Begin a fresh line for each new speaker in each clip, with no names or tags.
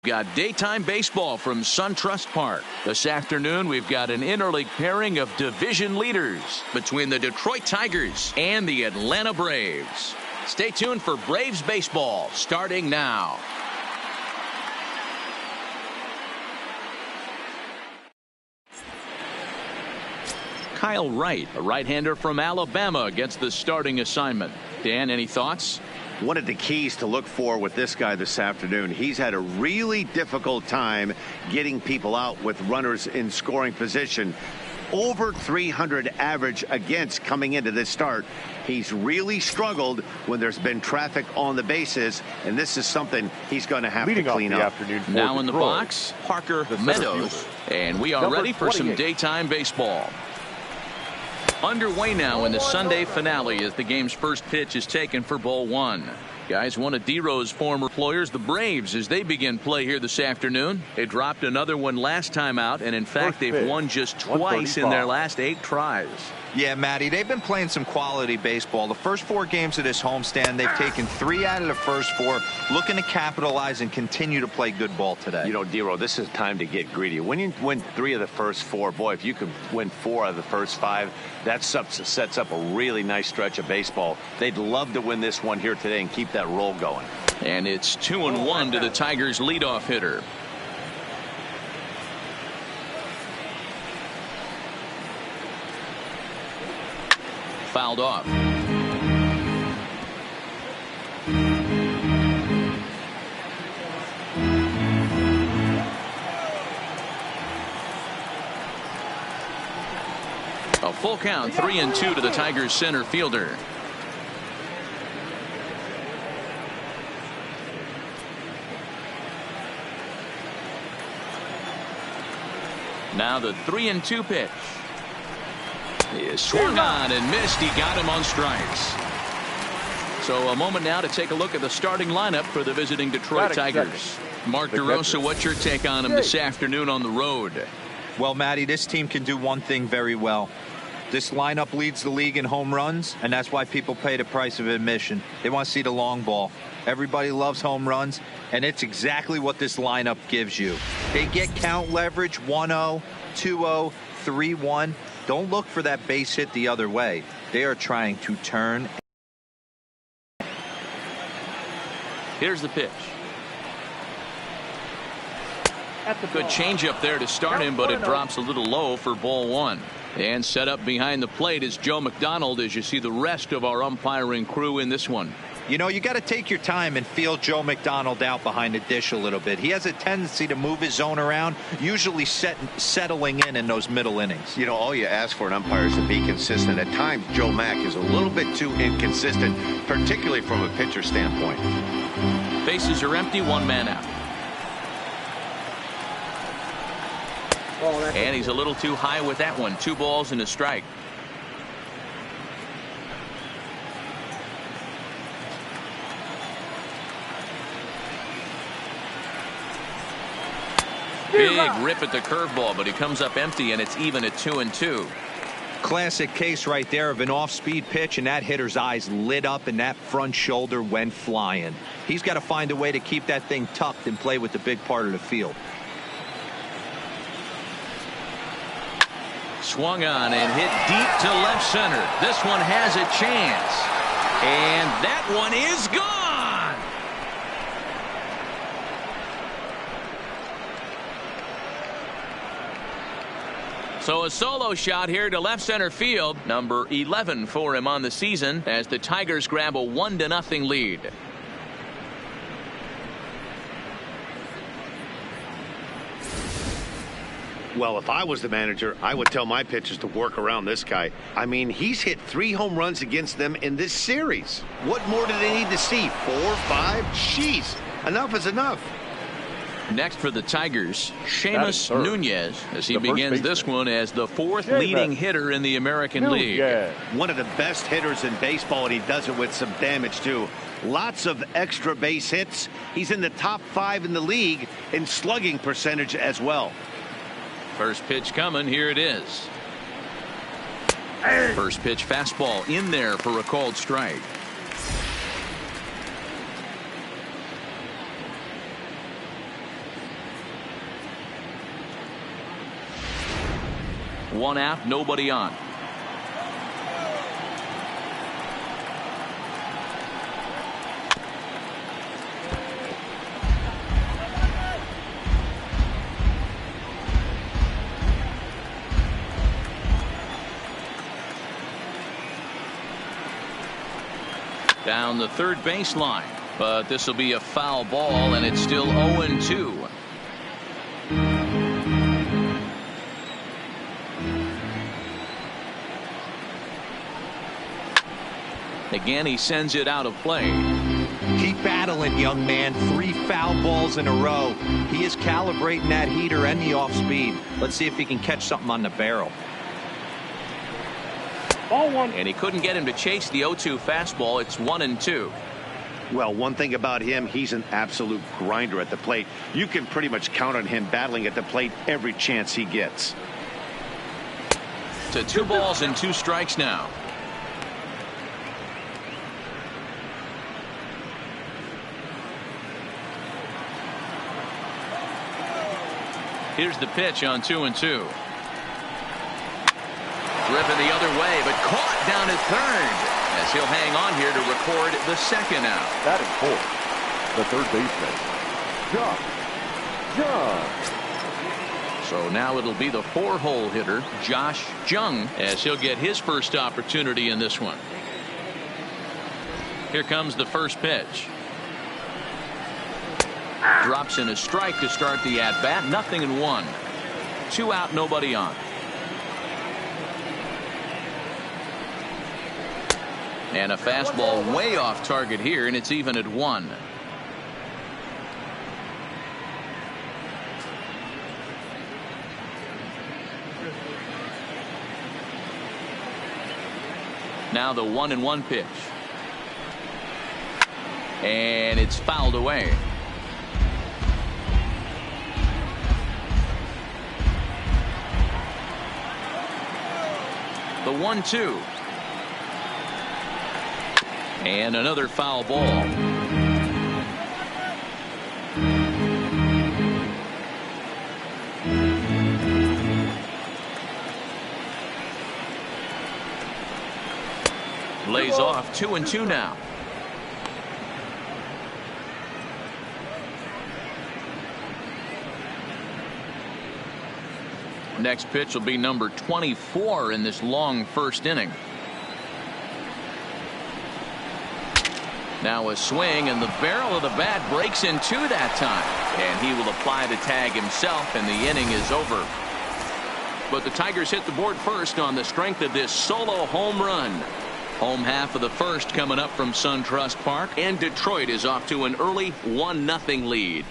got daytime baseball from SunTrust Park. This afternoon, we've got an interleague pairing of division leaders between the Detroit Tigers and the Atlanta Braves. Stay tuned for Braves baseball starting now. Kyle Wright, a right-hander from Alabama, gets the starting assignment. Dan, any thoughts?
One of the keys to look for with this guy this afternoon, he's had a really difficult time getting people out with runners in scoring position. Over 300 average against coming into this start. He's really struggled when there's been traffic on the bases, and this is something he's going to have to clean up.
Now in the box, Parker Meadows. And we are ready for some daytime baseball. Underway now in the Sunday finale as the game's first pitch is taken for ball one. Guys, one of D-Rose former employers, the Braves, as they begin play here this afternoon. They dropped another one last time out, and in fact, they've won just twice in their last 8 tries.
Yeah, Matty, they've been playing some quality baseball. The first 4 games of this homestand, they've taken 3 out of the first 4, looking to capitalize and continue to play good ball today.
You know, D-Row, this is time to get greedy. When you win 3 of the first 4, boy, if you could win 4 out of the first 5, that sets up a really nice stretch of baseball. They'd love to win this one here today and keep that roll going.
And it's 2-1 to the Tigers' leadoff hitter. Fouled off. A full count, 3-2 to the Tigers' center fielder. Now the 3-2 pitch. He is swung on and missed. He got him on strikes. So a moment now to take a look at the starting lineup for the visiting Detroit Tigers. Mark DeRosa, what's your take on him this afternoon on the road?
Well, Matty, this team can do one thing very well. This lineup leads the league in home runs, and that's why people pay the price of admission. They want to see the long ball. Everybody loves home runs, and it's exactly what this lineup gives you. They get count leverage 1-0, 2-0, 3-1. Don't look for that base hit the other way. They are trying to turn.
Here's the pitch. Good changeup there to start him, but it drops a little low for ball one. And set up behind the plate is Joe McDonald as you see the rest of our umpiring crew in this one.
You know, you got to take your time and feel Joe McDonald out behind the dish a little bit. He has a tendency to move his zone around, usually settling in those middle innings.
You know, all you ask for an umpire is to be consistent. At times, Joe Mack is a little bit too inconsistent, particularly from a pitcher standpoint.
Bases are empty, 1 man out. And he's a little too high with that one. 2 balls and a strike. Big rip at the curveball, but he comes up empty, and it's even at 2-2.
Classic case right there of an off-speed pitch, and that hitter's eyes lit up, and that front shoulder went flying. He's got to find a way to keep that thing tucked and play with the big part of the field.
Swung on and hit deep to left center. This one has a chance. And that one is gone. So a solo shot here to left center field. Number 11 for him on the season as the Tigers grab a 1-0 lead.
Well, if I was the manager, I would tell my pitchers to work around this guy. I mean, he's hit 3 home runs against them in this series. What more do they need to see? 4, 5? Jeez, enough is enough.
Next for the Tigers, Seamus Nunez, as he begins this one as the 4th leading hitter in the American League.
One of the best hitters in baseball, and he does it with some damage, too. Lots of extra base hits. He's in the top 5 in the league in slugging percentage as well.
First pitch coming. Here it is. First pitch fastball in there for a called strike. One out, nobody on. Down the third baseline, but this will be a foul ball, and it's still 0-2. Again, he sends it out of play.
Keep battling, young man. 3 foul balls in a row. He is calibrating that heater and the off speed. Let's see if he can catch something on the barrel.
Ball 1.
And he couldn't get him to chase the 0-2 fastball. It's 1-2.
Well, one thing about him, he's an absolute grinder at the plate. You can pretty much count on him battling at the plate every chance he gets.
To 2 balls and 2 strikes now. Here's the pitch on 2-2. Driven the other way, but caught down at third, as he'll hang on here to record the second out.
Batting fourth, the third baseman, Jung.
So now it'll be the 4-hole hitter, Josh Jung, as he'll get his first opportunity in this one. Here comes the first pitch. Drops in a strike to start the at-bat. 0-1. 2 out, nobody on. And a fastball way off target here, and it's even at 1. Now the 1-1 pitch. And it's fouled away. The 1-2. And another foul ball. Lays off. 2-2 now. Next pitch will be number 24 in this long first inning. Now a swing, and the barrel of the bat breaks in 2 that time, and he will apply the tag himself, and the inning is over. But the Tigers hit the board first on the strength of this solo home run. Home half of the first coming up from SunTrust Park, and Detroit is off to an early 1-0 lead.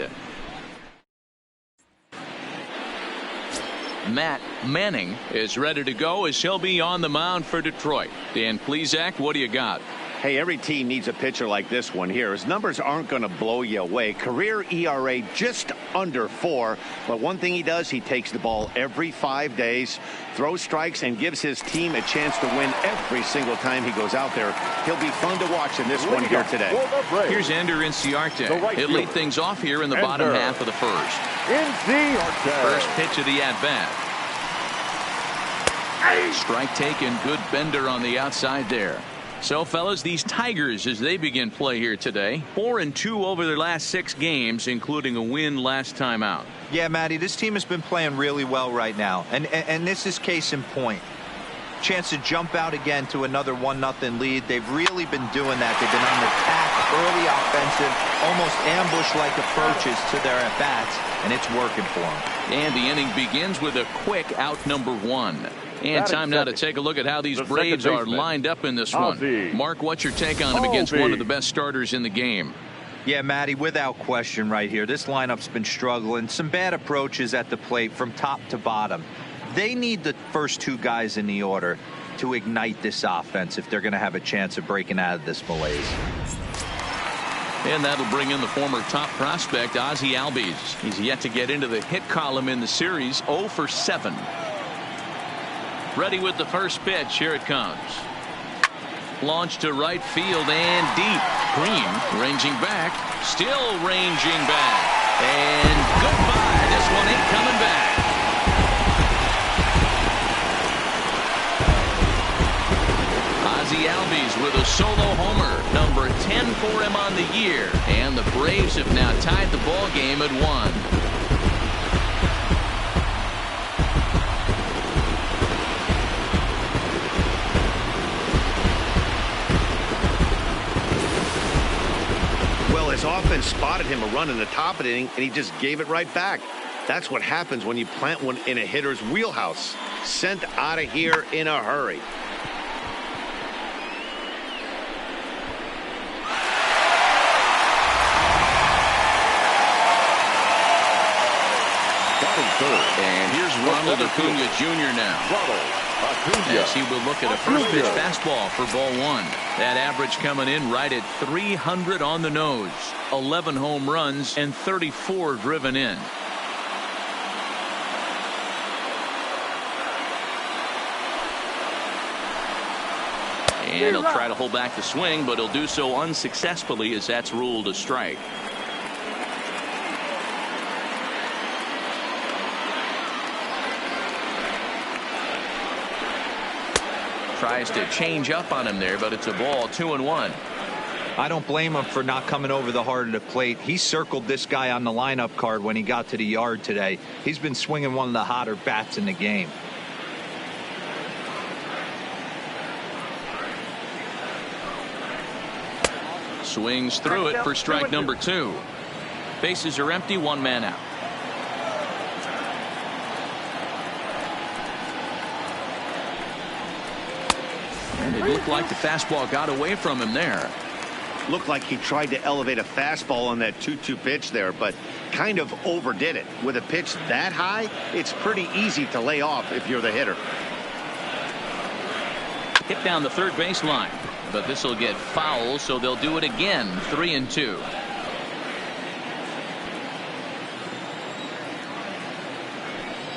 Matt Manning is ready to go as he'll be on the mound for Detroit. Dan Plesac, what do you got?
Hey, every team needs a pitcher like this one here. His numbers aren't going to blow you away. Career ERA just under 4. But one thing he does, he takes the ball every 5 days, throws strikes, and gives his team a chance to win every single time he goes out there. He'll be fun to watch in this one here today.
Here's Ender Inciarte. He'll lead things off here in the bottom half of the first. First pitch of the at-bat. Strike taken. Good bender on the outside there. So, fellas, these Tigers, as they begin play here today, 4-2 over their last 6 games, including a win last time out.
Yeah, Matty, this team has been playing really well right now, and this is case in point. Chance to jump out again to another 1-0 lead. They've really been doing that. They've been on the attack, early offensive, almost ambush-like approaches to their at-bats, and it's working for them.
And the inning begins with a quick out number 1. And time now to take a look at how these Braves are lined up in this one. Mark, what's your take on them against one of the best starters in the game?
Yeah, Matty, without question right here. This lineup's been struggling. Some bad approaches at the plate from top to bottom. They need the first 2 guys in the order to ignite this offense if they're going to have a chance of breaking out of this malaise.
And that'll bring in the former top prospect, Ozzie Albies. He's yet to get into the hit column in the series, 0 for 7. Ready with the first pitch. Here it comes. Launched to right field and deep. Green ranging back. Still ranging back. And goodbye. This one ain't coming back. Albies with a solo homer, number 10 for him on the year. And the Braves have now tied the ball game at 1.
His offense spotted him a run in the top of the inning, and he just gave it right back. That's what happens when you plant one in a hitter's wheelhouse. Sent out of here in a hurry.
And here's Ronald Acuna Jr. now. Yes, he will look at a first pitch fastball for ball 1. That average coming in right at 300 on the nose. 11 home runs and 34 driven in. And he'll try to hold back the swing, but he'll do so unsuccessfully as that's ruled a strike. Tries to change up on him there, but it's a ball. 2-1.
I don't blame him for not coming over the heart of the plate. He circled this guy on the lineup card when he got to the yard today. He's been swinging one of the hotter bats in the game.
Swings through it for strike number 2. Bases are empty, 1 man out. And it looked like the fastball got away from him there.
Looked like he tried to elevate a fastball on that 2-2 pitch there, but kind of overdid it. With a pitch that high, it's pretty easy to lay off if you're the hitter.
Hit down the third baseline, but this will get foul, so they'll do it again. 3-2.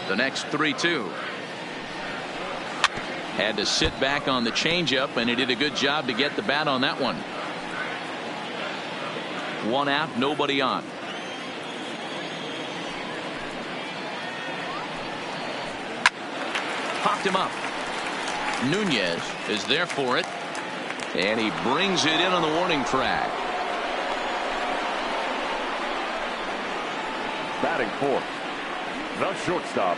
The next 3-2. Had to sit back on the changeup, and he did a good job to get the bat on that one. 1 out, nobody on. Popped him up. Nunez is there for it, and he brings it in on the warning track.
Batting fourth, the shortstop,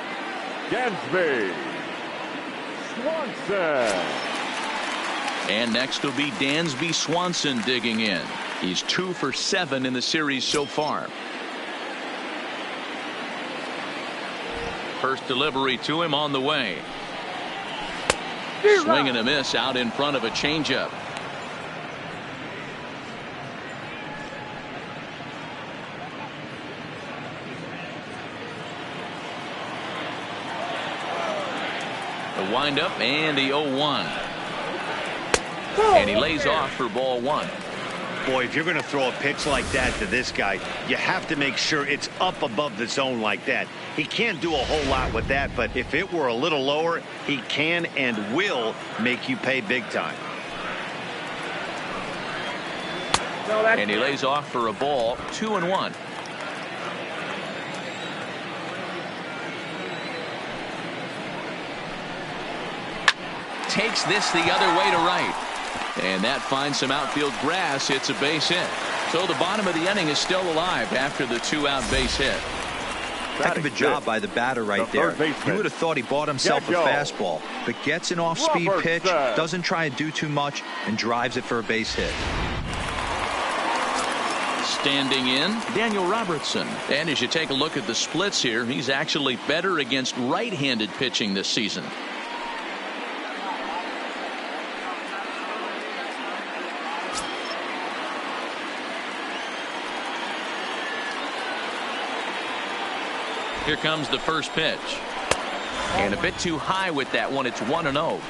Dansby Swanson.
And next will be Dansby Swanson digging in. He's 2 for 7 in the series so far. First delivery to him on the way. Swing and a miss out in front of a changeup. The windup and the 0-1. And he lays off for ball 1.
Boy, if you're going to throw a pitch like that to this guy, you have to make sure it's up above the zone like that. He can't do a whole lot with that, but if it were a little lower, he can and will make you pay big time.
And he lays off for a ball. 2-1. Takes this the other way to right. And that finds some outfield grass. It's a base hit. So the bottom of the inning is still alive after the 2-out base hit.
Heck of a job by the batter right there. You would have thought he bought himself a fastball, but gets an off-speed pitch, doesn't try to do too much, and drives it for a base hit.
Standing in, Daniel Robertson. And as you take a look at the splits here, he's actually better against right-handed pitching this season. Here comes the first pitch. And a bit too high with that one. It's 1-0.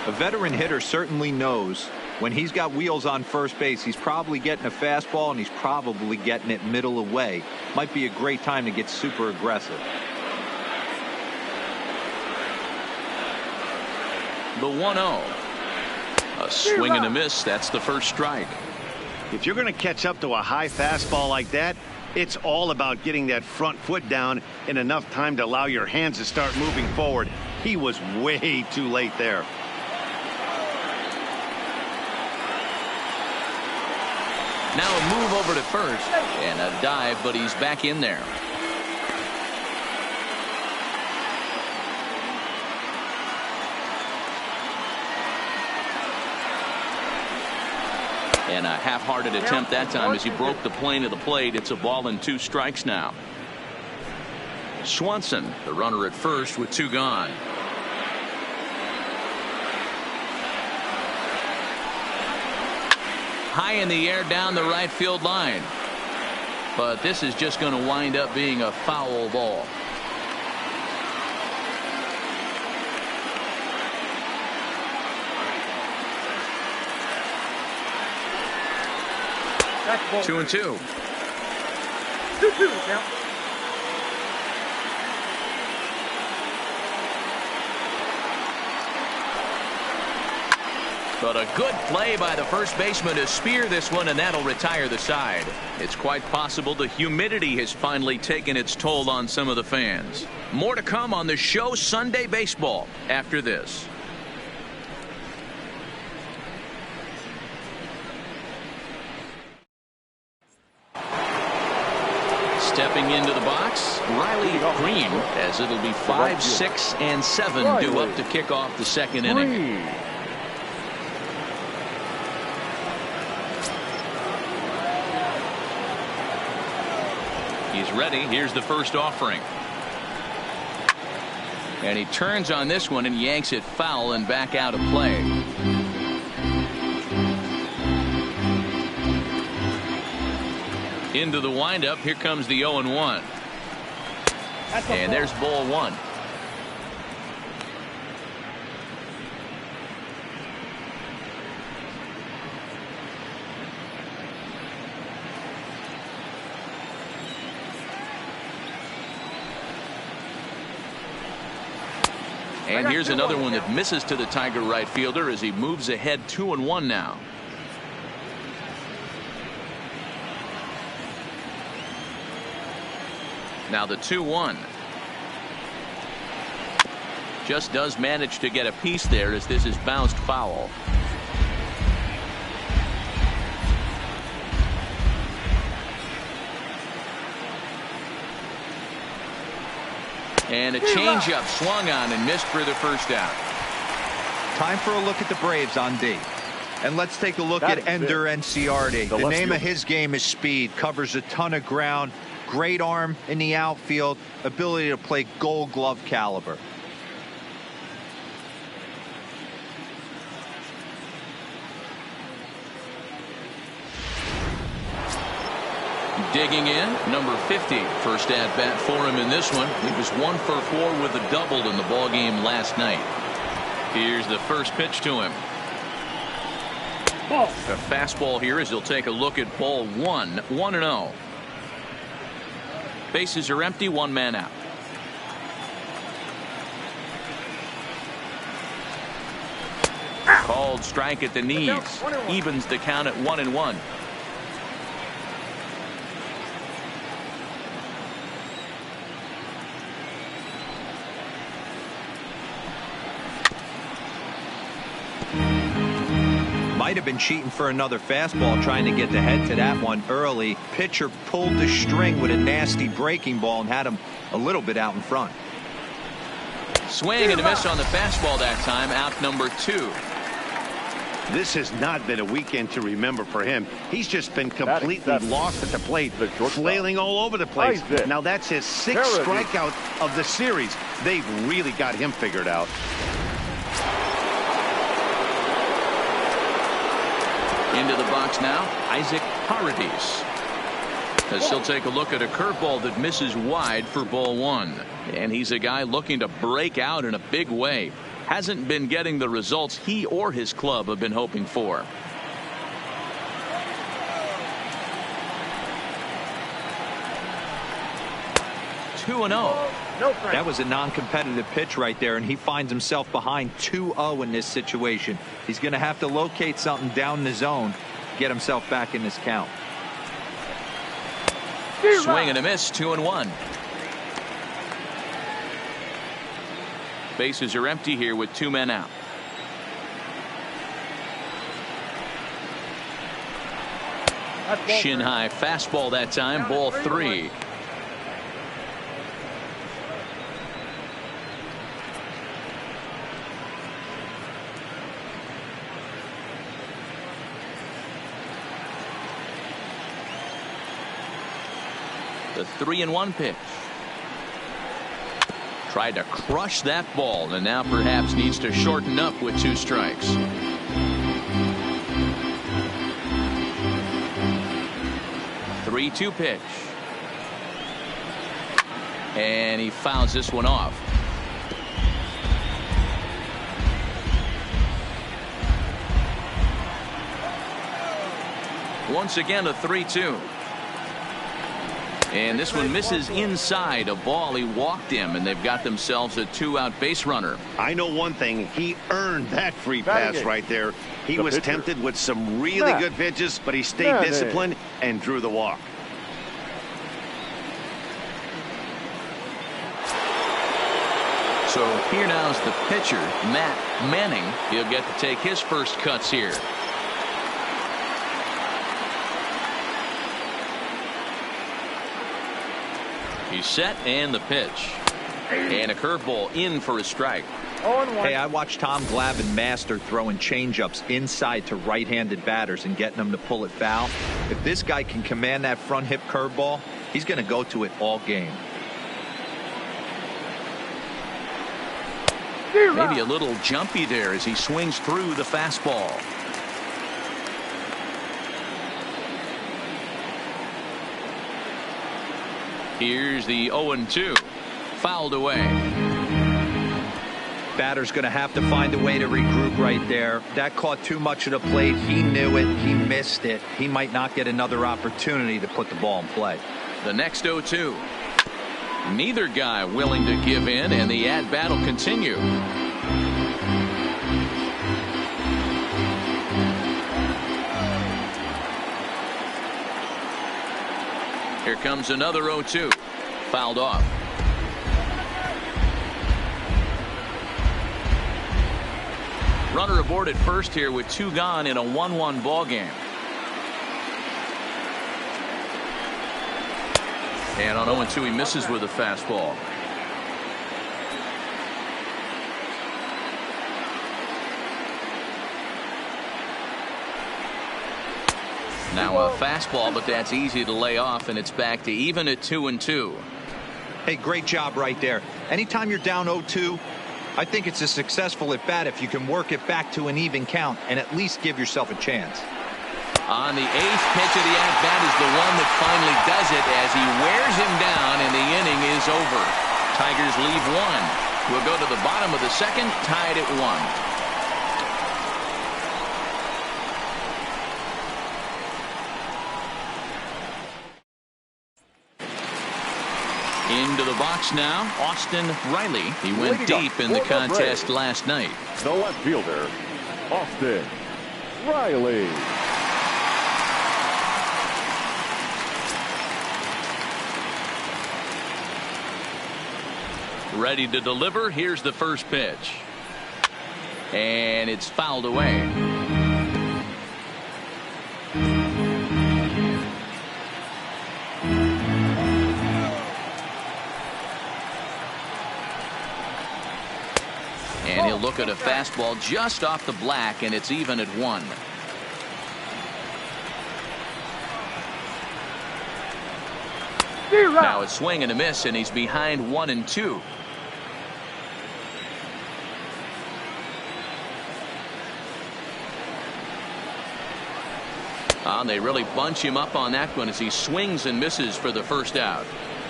A veteran hitter certainly knows when he's got wheels on first base, he's probably getting a fastball and he's probably getting it middle away. Might be a great time to get super aggressive.
The 1-0. A swing and a miss. That's the first strike.
If you're going to catch up to a high fastball like that, it's all about getting that front foot down in enough time to allow your hands to start moving forward. He was way too late there.
Now a move over to first and a dive, but he's back in there. And a half-hearted attempt that time as he broke the plane of the plate. It's a ball and 2 strikes now. Swanson, the runner at first with 2 gone. High in the air down the right field line. But this is just going to wind up being a foul ball.
That's
2-2.
2-2 now.
But a good play by the first baseman to spear this one, and that'll retire the side. It's quite possible the humidity has finally taken its toll on some of the fans. More to come on the show Sunday Baseball after this. Stepping into the box, Riley Green, as it'll be 5, 6, and 7 due up to kick off the second inning. He's ready. Here's the first offering. And he turns on this one and yanks it foul and back out of play. Into the windup. Here comes the 0-1. And there's ball 1. And here's another one that misses to the Tiger right fielder as he moves ahead 2-1 now. Now the 2-1. Just does manage to get a piece there as this is bounced foul. And a changeup swung on and missed for the first out.
Time for a look at the Braves on D. And let's take a look at Ender Enciarte. The name of his game is speed. Covers a ton of ground. Great arm in the outfield. Ability to play Gold Glove caliber.
Digging in, number 50. First at bat for him in this one. He was 1 for 4 with a double in the ball game last night. Here's the first pitch to him.
Ball.
A fastball here as he'll take a look at ball 1. 1-0. Bases are empty. 1 man out. Called strike at the knees. Evens the count at 1-1.
Might have been cheating for another fastball, trying to get the head to that one early. Pitcher pulled the string with a nasty breaking ball and had him a little bit out in front.
Swing and a miss on the fastball that time. Out number 2.
This has not been a weekend to remember for him. He's just been completely lost at the plate, flailing all over the place. Now that's his 6th strikeout of the series. They've really got him figured out.
Into the box now, Isaac Paredes. As he'll take a look at a curveball that misses wide for ball 1. And he's a guy looking to break out in a big way. Hasn't been getting the results he or his club have been hoping for. Two and 0.
That was a non-competitive pitch right there, and he finds himself behind 2-0 in this situation. He's going to have to locate something down the zone, get himself back in this count.
Swing and a miss. 2-1. Bases are empty here with 2 men out. Shin high fastball that time, ball 3. The 3-1 pitch. Tried to crush that ball and now perhaps needs to shorten up with 2 strikes. The 3-2 pitch. And he fouls this one off. Once again a 3-2. And this one misses inside a ball. He walked him, and they've got themselves a 2-out base runner.
I know one thing. He earned that free pass right there. He was tempted with some really good pitches, but he stayed disciplined and drew the walk.
So here now is the pitcher, Matt Manning. He'll get to take his first cuts here. He's set, and the pitch. And a curveball in for a strike.
Hey, I watched Tom Glavine master throwing changeups inside to right-handed batters and getting them to pull it foul. If this guy can command that front hip curveball, he's going to go to it all game.
Maybe a little jumpy there as he swings through the fastball. Here's the 0-2. Fouled away.
Batter's going to have to find a way to regroup right there. That caught too much of the plate. He knew it. He missed it. He might not get another opportunity to put the ball in play.
The next 0-2. Neither guy willing to give in, and the at-bat will continue. Here comes another 0-2. Fouled off. Runner aboard at first here with 2 gone in a 1-1 ball game. And on 0-2 he misses with a fastball. Now a fastball, but that's easy to lay off, and it's back to even at 2-2.
Hey, great job right there. Anytime you're down 0-2, I think it's a successful at bat if you can work it back to an even count and at least give yourself a chance.
On the 8th pitch of the at-bat is the one that finally does it as he wears him down, and the inning is over. Tigers leave 1. We'll go to the bottom of the 2nd, tied at 1. Into the box now, Austin Riley. He went deep in the contest last night.
The left fielder, Austin Riley.
Ready to deliver. Here's the first pitch. And it's fouled away. And he'll look at a fastball just off the black, and it's even at 1. Now a swing and a miss, and he's behind 1-2. They really bunch him up on that one as he swings and misses for the first out.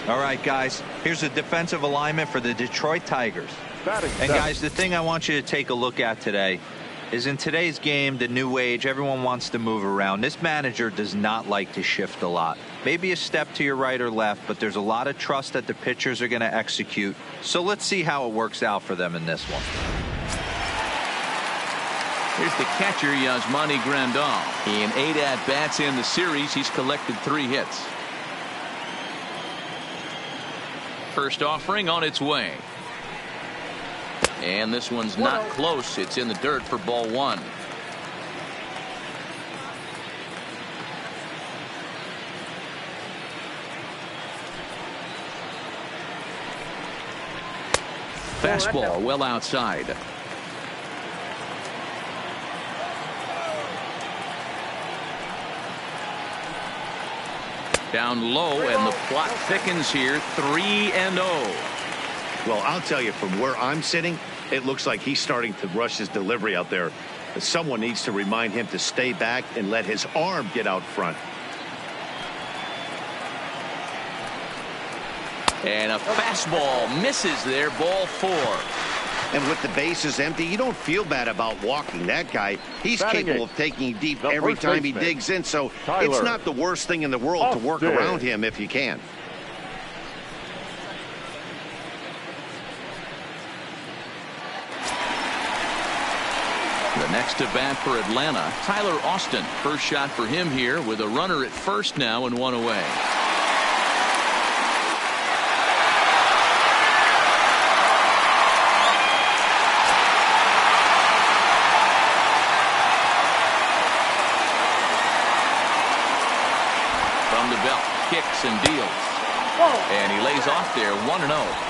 All right, guys, here's the defensive alignment for the Detroit Tigers. And guys, the thing I want you to take a look at today is in today's game, the new age, everyone wants to move around. This manager does not like to shift a lot. Maybe a step to your right or left, but there's a lot of trust that the pitchers are going to execute. So let's see how it works out for them in this one.
Here's the catcher, Yasmani Grandal. In 8 at-bats in the series, he's collected 3 hits. First offering on its way. And this one's not close. It's in the dirt for ball 1. Fastball well outside. Down low, and the plot thickens here. 3-0.
Well, I'll tell you, from where I'm sitting, it looks like he's starting to rush his delivery out there. But someone needs to remind him to stay back and let his arm get out front.
And a fastball misses there. Ball 4.
And with the bases empty, you don't feel bad about walking that guy. He's capable of taking deep every time he digs in, so it's not the worst thing in the world to work around him if you can.
The next to bat for Atlanta, Tyler Austin. First shot for him here with a runner at first now and one away. From the belt, kicks and deals. And he lays off there, 1-0.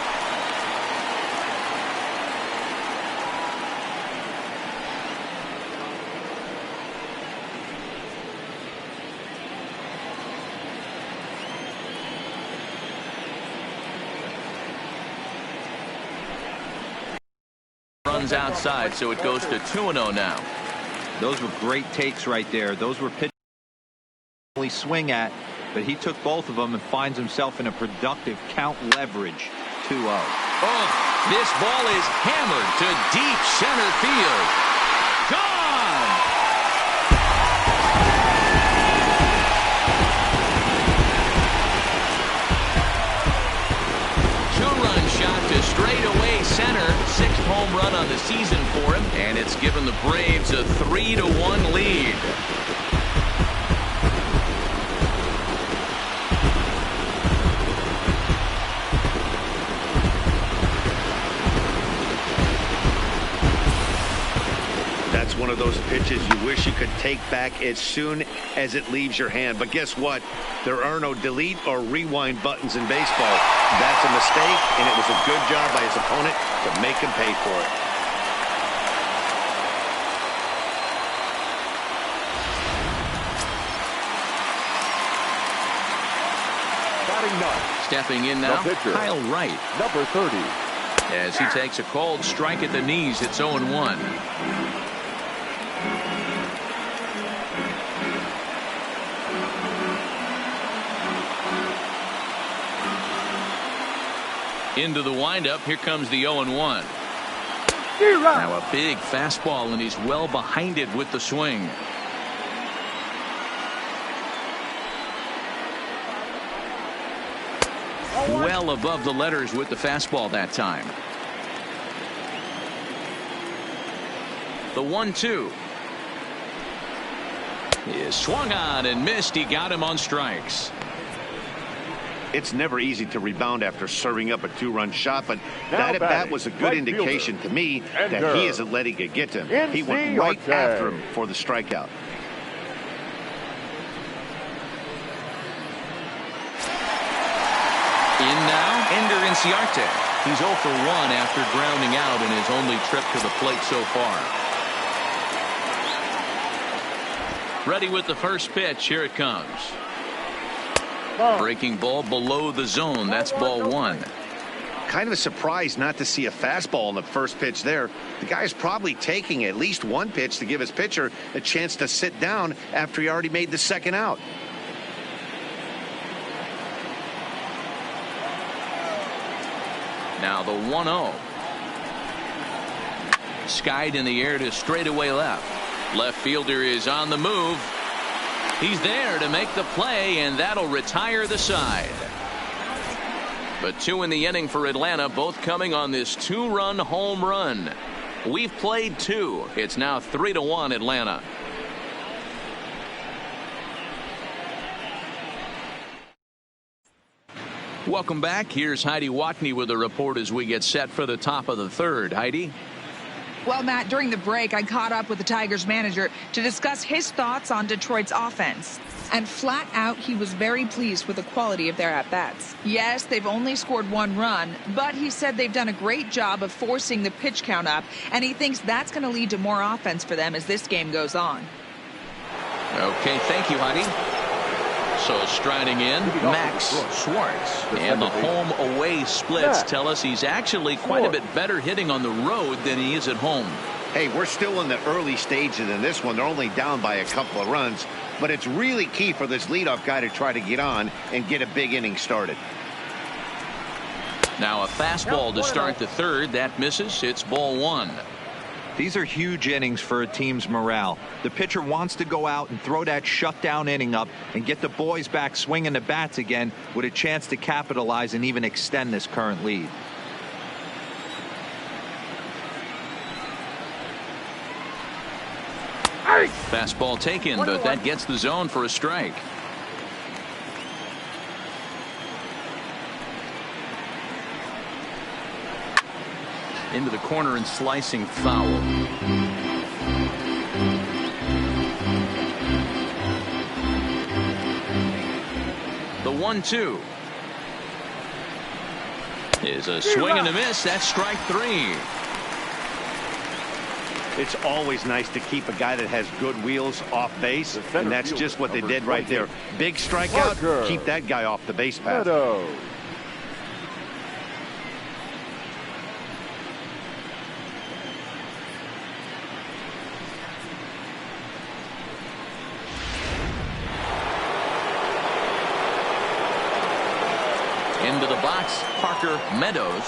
Runs outside, so it goes to 2-0 now.
Those were great takes right there. Those were pitches he swing at, but he took both of them and finds himself in a productive count leverage. 2-0.
Oh, this ball is hammered to deep center field. Gone! Two-run shot to straightaway center. 6th home run on the season for him, and it's given the Braves a 3-1 lead.
That's one of those pitches you wish you could take back as soon as it leaves your hand. But guess what? There are no delete or rewind buttons in baseball. That's a mistake, and it was a good job by his opponent to make him pay for it.
Batting ninth.
Stepping in now, Kyle Wright.
Number 30.
As he takes a cold strike at the knees, it's 0-1. Into the windup, here comes the 0-1. Now a big fastball, and he's well behind it with the swing. Well above the letters with the fastball that time. The 1-2 is swung on and missed. He got him on strikes.
It's never easy to rebound after serving up a 2-run shot, but that at bat was a good indication to me that he isn't letting it get to him. He went right after him for the strikeout.
In now, Ender Inciarte. He's 0 for 1 after grounding out in his only trip to the plate so far. Ready with the first pitch. Here it comes. Breaking ball below the zone. That's ball 1.
Kind of a surprise not to see a fastball in the first pitch there. The guy's probably taking at least one pitch to give his pitcher a chance to sit down after he already made the second out.
Now the 1-0. Skied in the air to straightaway left. Left fielder is on the move. He's there to make the play, and that'll retire the side. But 2 in the inning for Atlanta, both coming on this 2-run home run. We've played 2. It's now 3-1 Atlanta. Welcome back. Here's Heidi Watney with a report as we get set for the top of the third. Heidi?
Well, Matt, during the break, I caught up with the Tigers manager to discuss his thoughts on Detroit's offense. And flat out, he was very pleased with the quality of their at-bats. Yes, they've only scored 1 run, but he said they've done a great job of forcing the pitch count up, and he thinks that's going to lead to more offense for them as this game goes on.
Okay, thank you, Heidi. So striding in, Max Schwartz. And the home-away splits tell us he's actually quite a bit better hitting on the road than he is at home.
Hey, we're still in the early stages in this one. They're only down by a couple of runs, but it's really key for this leadoff guy to try to get on and get a big inning started.
Now a fastball to start the third. That misses. It's ball 1.
These are huge innings for a team's morale. The pitcher wants to go out and throw that shutdown inning up and get the boys back swinging the bats again with a chance to capitalize and even extend this current lead.
Fastball taken, but that gets the zone for a strike. Into the corner and slicing foul. The 1-2 is a swing and a miss. That's strike 3.
It's always nice to keep a guy that has good wheels off base, and that's just what they did right there. Big strikeout, keep that guy off the base path.
Into the box, Parker Meadows.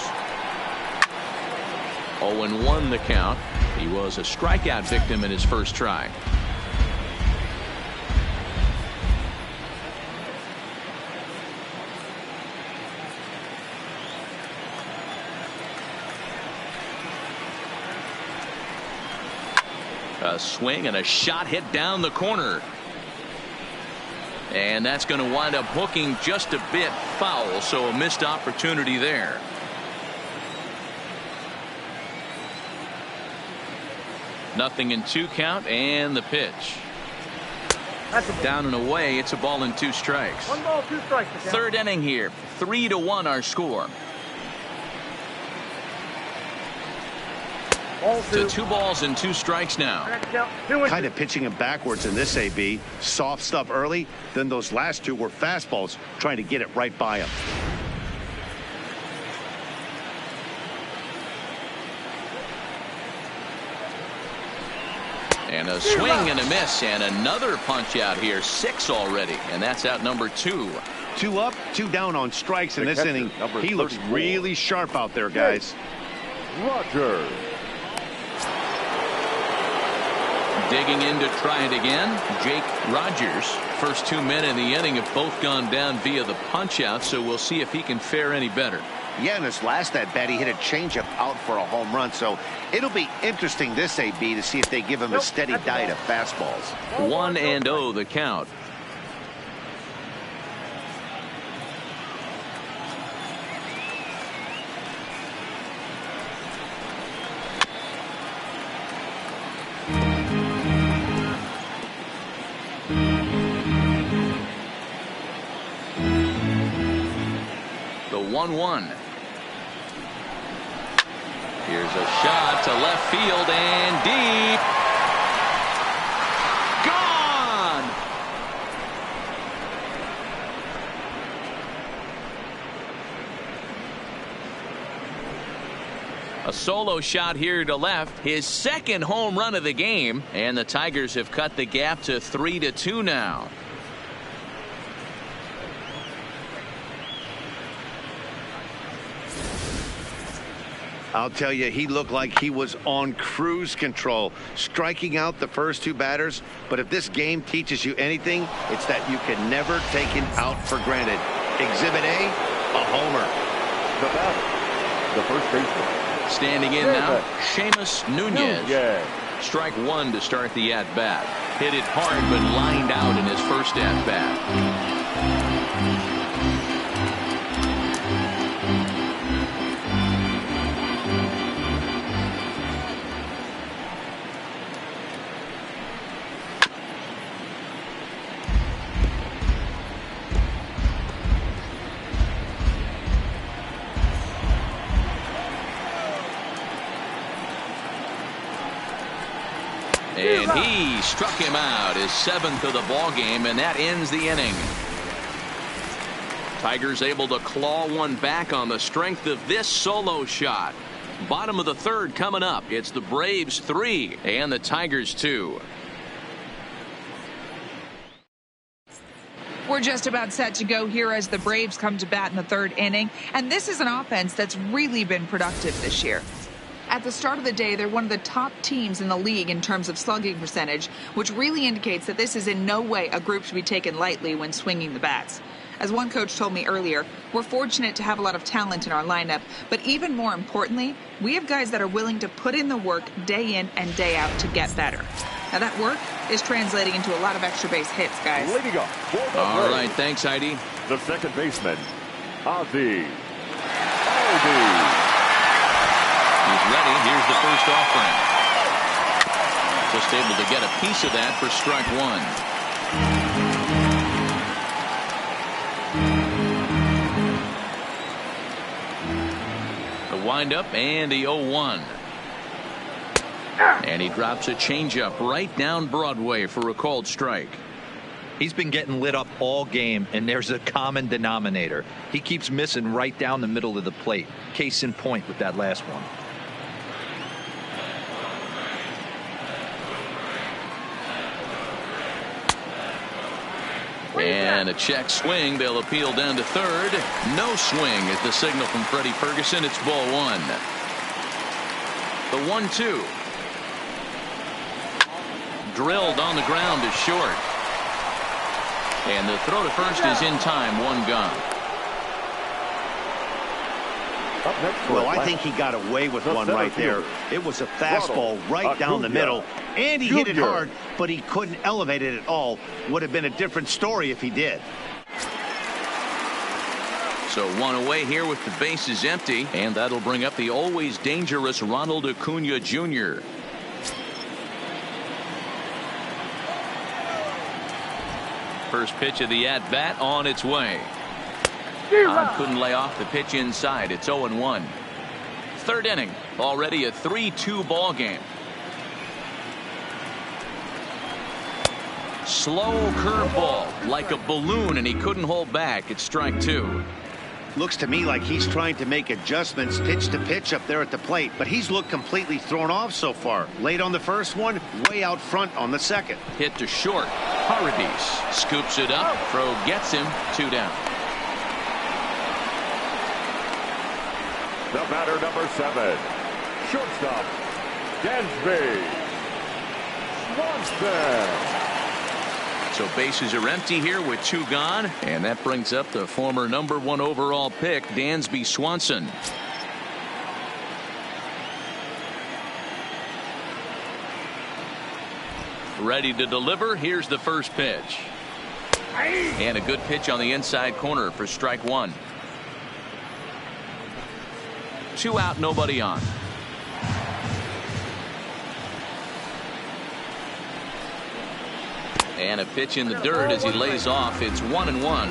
0-1 the count. He was a strikeout victim in his first try. A swing and a shot hit down the corner. And that's going to wind up hooking just a bit foul, so a missed opportunity there. Nothing in 2 count, and the pitch. Down and away. It's a ball and 2 strikes.
1 ball, 2 strikes.
Third inning here. 3-1 our score. To 2 balls and 2 strikes now.
Kind of pitching him backwards in this AB. Soft stuff early, then those last 2 were fastballs, trying to get it right by him.
And a swing and a miss, and another punch out here. 6 already, and that's out number 2.
2 up, 2 down on strikes in this inning. He looks really sharp out there, guys.
Roger.
Digging in to try it again, Jake Rogers. First 2 men in the inning have both gone down via the punch out, so we'll see if he can fare any better.
Yeah, in his last at bat, he hit a changeup out for a home run, so it'll be interesting this AB to see if they give him a steady diet of fastballs.
1-0 the count. The 1-1. Here's a shot to left field and deep. Gone. A solo shot here to left. His second home run of the game. And the Tigers have cut the gap to 3-2 now.
I'll tell you, he looked like he was on cruise control, striking out the first 2 batters. But if this game teaches you anything, it's that you can never take him out for granted. Exhibit A, a homer.
The batter, the first baseman.
Standing in now, Seamus Nunez. Strike 1 to start the at-bat. Hit it hard, but lined out in his first at-bat. And he struck him out, his 7th of the ball game, and that ends the inning. Tigers able to claw one back on the strength of this solo shot. Bottom of the 3rd coming up. It's the Braves 3 and the Tigers 2.
We're just about set to go here as the Braves come to bat in the 3rd inning, and this is an offense that's really been productive this year. At the start of the day, they're one of the top teams in the league in terms of slugging percentage, which really indicates that this is in no way a group to be taken lightly when swinging the bats. As one coach told me earlier, we're fortunate to have a lot of talent in our lineup, but even more importantly, we have guys that are willing to put in the work day in and day out to get better. Now that work is translating into a lot of extra base hits, guys.
Leading up for the
All
Braves,
right, thanks, Heidi.
the second baseman, Ozzie.
He's ready. Here's the first offering. Just able to get a piece of that for strike 1. The windup and the 0-1. And he drops a changeup right down Broadway for a called strike.
He's been getting lit up all game, and there's a common denominator. He keeps missing right down the middle of the plate. Case in point with that last one.
And a check swing. They'll appeal down to 3rd. No swing is the signal from Freddie Ferguson. It's ball 1. The 1-2. Drilled on the ground is short. And the throw to first is in time. 1 gone.
Up next,
Well, I think he got away with one right there. It was a fastball right down the middle, and he hit it hard, but he couldn't elevate it at all. Would have been a different story if he did.
So 1 away here with the bases empty, and that'll bring up the always dangerous Ronald Acuna Jr. First pitch of the at-bat on its way. Couldn't lay off the pitch inside. It's 0-1. 3rd inning. Already a 3-2 ball game. Slow curveball like a balloon, and he couldn't hold back. It's strike 2.
Looks to me like he's trying to make adjustments pitch to pitch up there at the plate, but he's looked completely thrown off so far. Late on the first one, way out front on the second.
Hit to short. Paradis scoops it up. Throw gets him. 2 down.
The batter, number 7, shortstop, Dansby Swanson.
So bases are empty here with 2 gone, and that brings up the former number 1 overall pick, Dansby Swanson. Ready to deliver. Here's the first pitch. And a good pitch on the inside corner for strike 1. 2 out, nobody on. And a pitch in the dirt as he lays off. It's 1-1.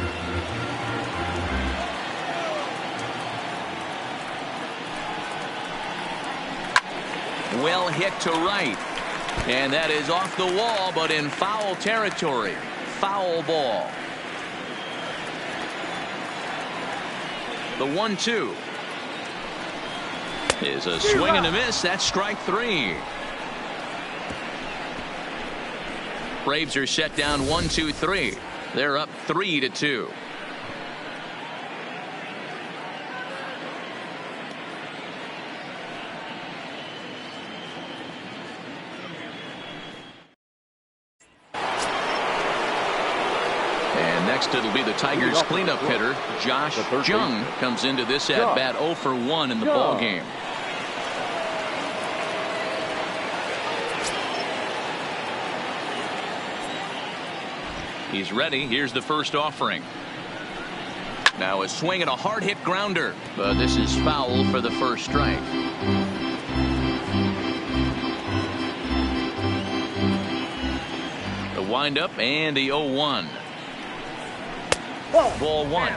Well hit to right. And that is off the wall, but in foul territory. Foul ball. The 1-2 is a swing and a miss. That's strike 3. Braves are set down 1-2-3. They're up 3-2. And next it'll be the Tigers cleanup hitter, Josh Jung, comes into this at bat 0 for 1 in the ball game. He's ready. Here's the first offering. Now a swing and a hard hit grounder, but this is foul for the first strike. The windup and the 0-1. Ball 1.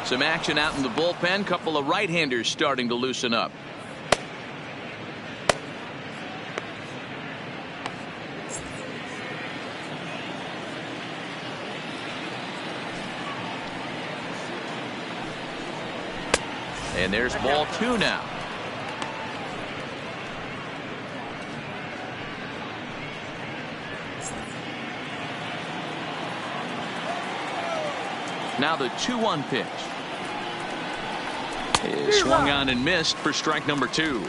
Some action out in the bullpen. Couple of right-handers starting to loosen up. And there's ball 2 now. Now the 2-1 pitch. Is swung on and missed for strike number 2.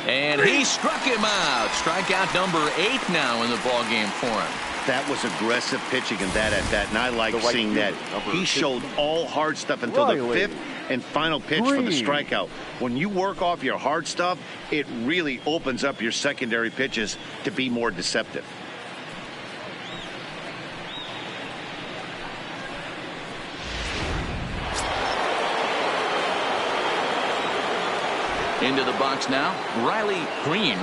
And he struck him out. Strikeout number 8 now in the ball game for him.
That was aggressive pitching in that at bat, and I like seeing that. He showed all hard stuff until the 5th and final pitch for the strikeout. When you work off your hard stuff, it really opens up your secondary pitches to be more deceptive.
Into the box now, Riley Green,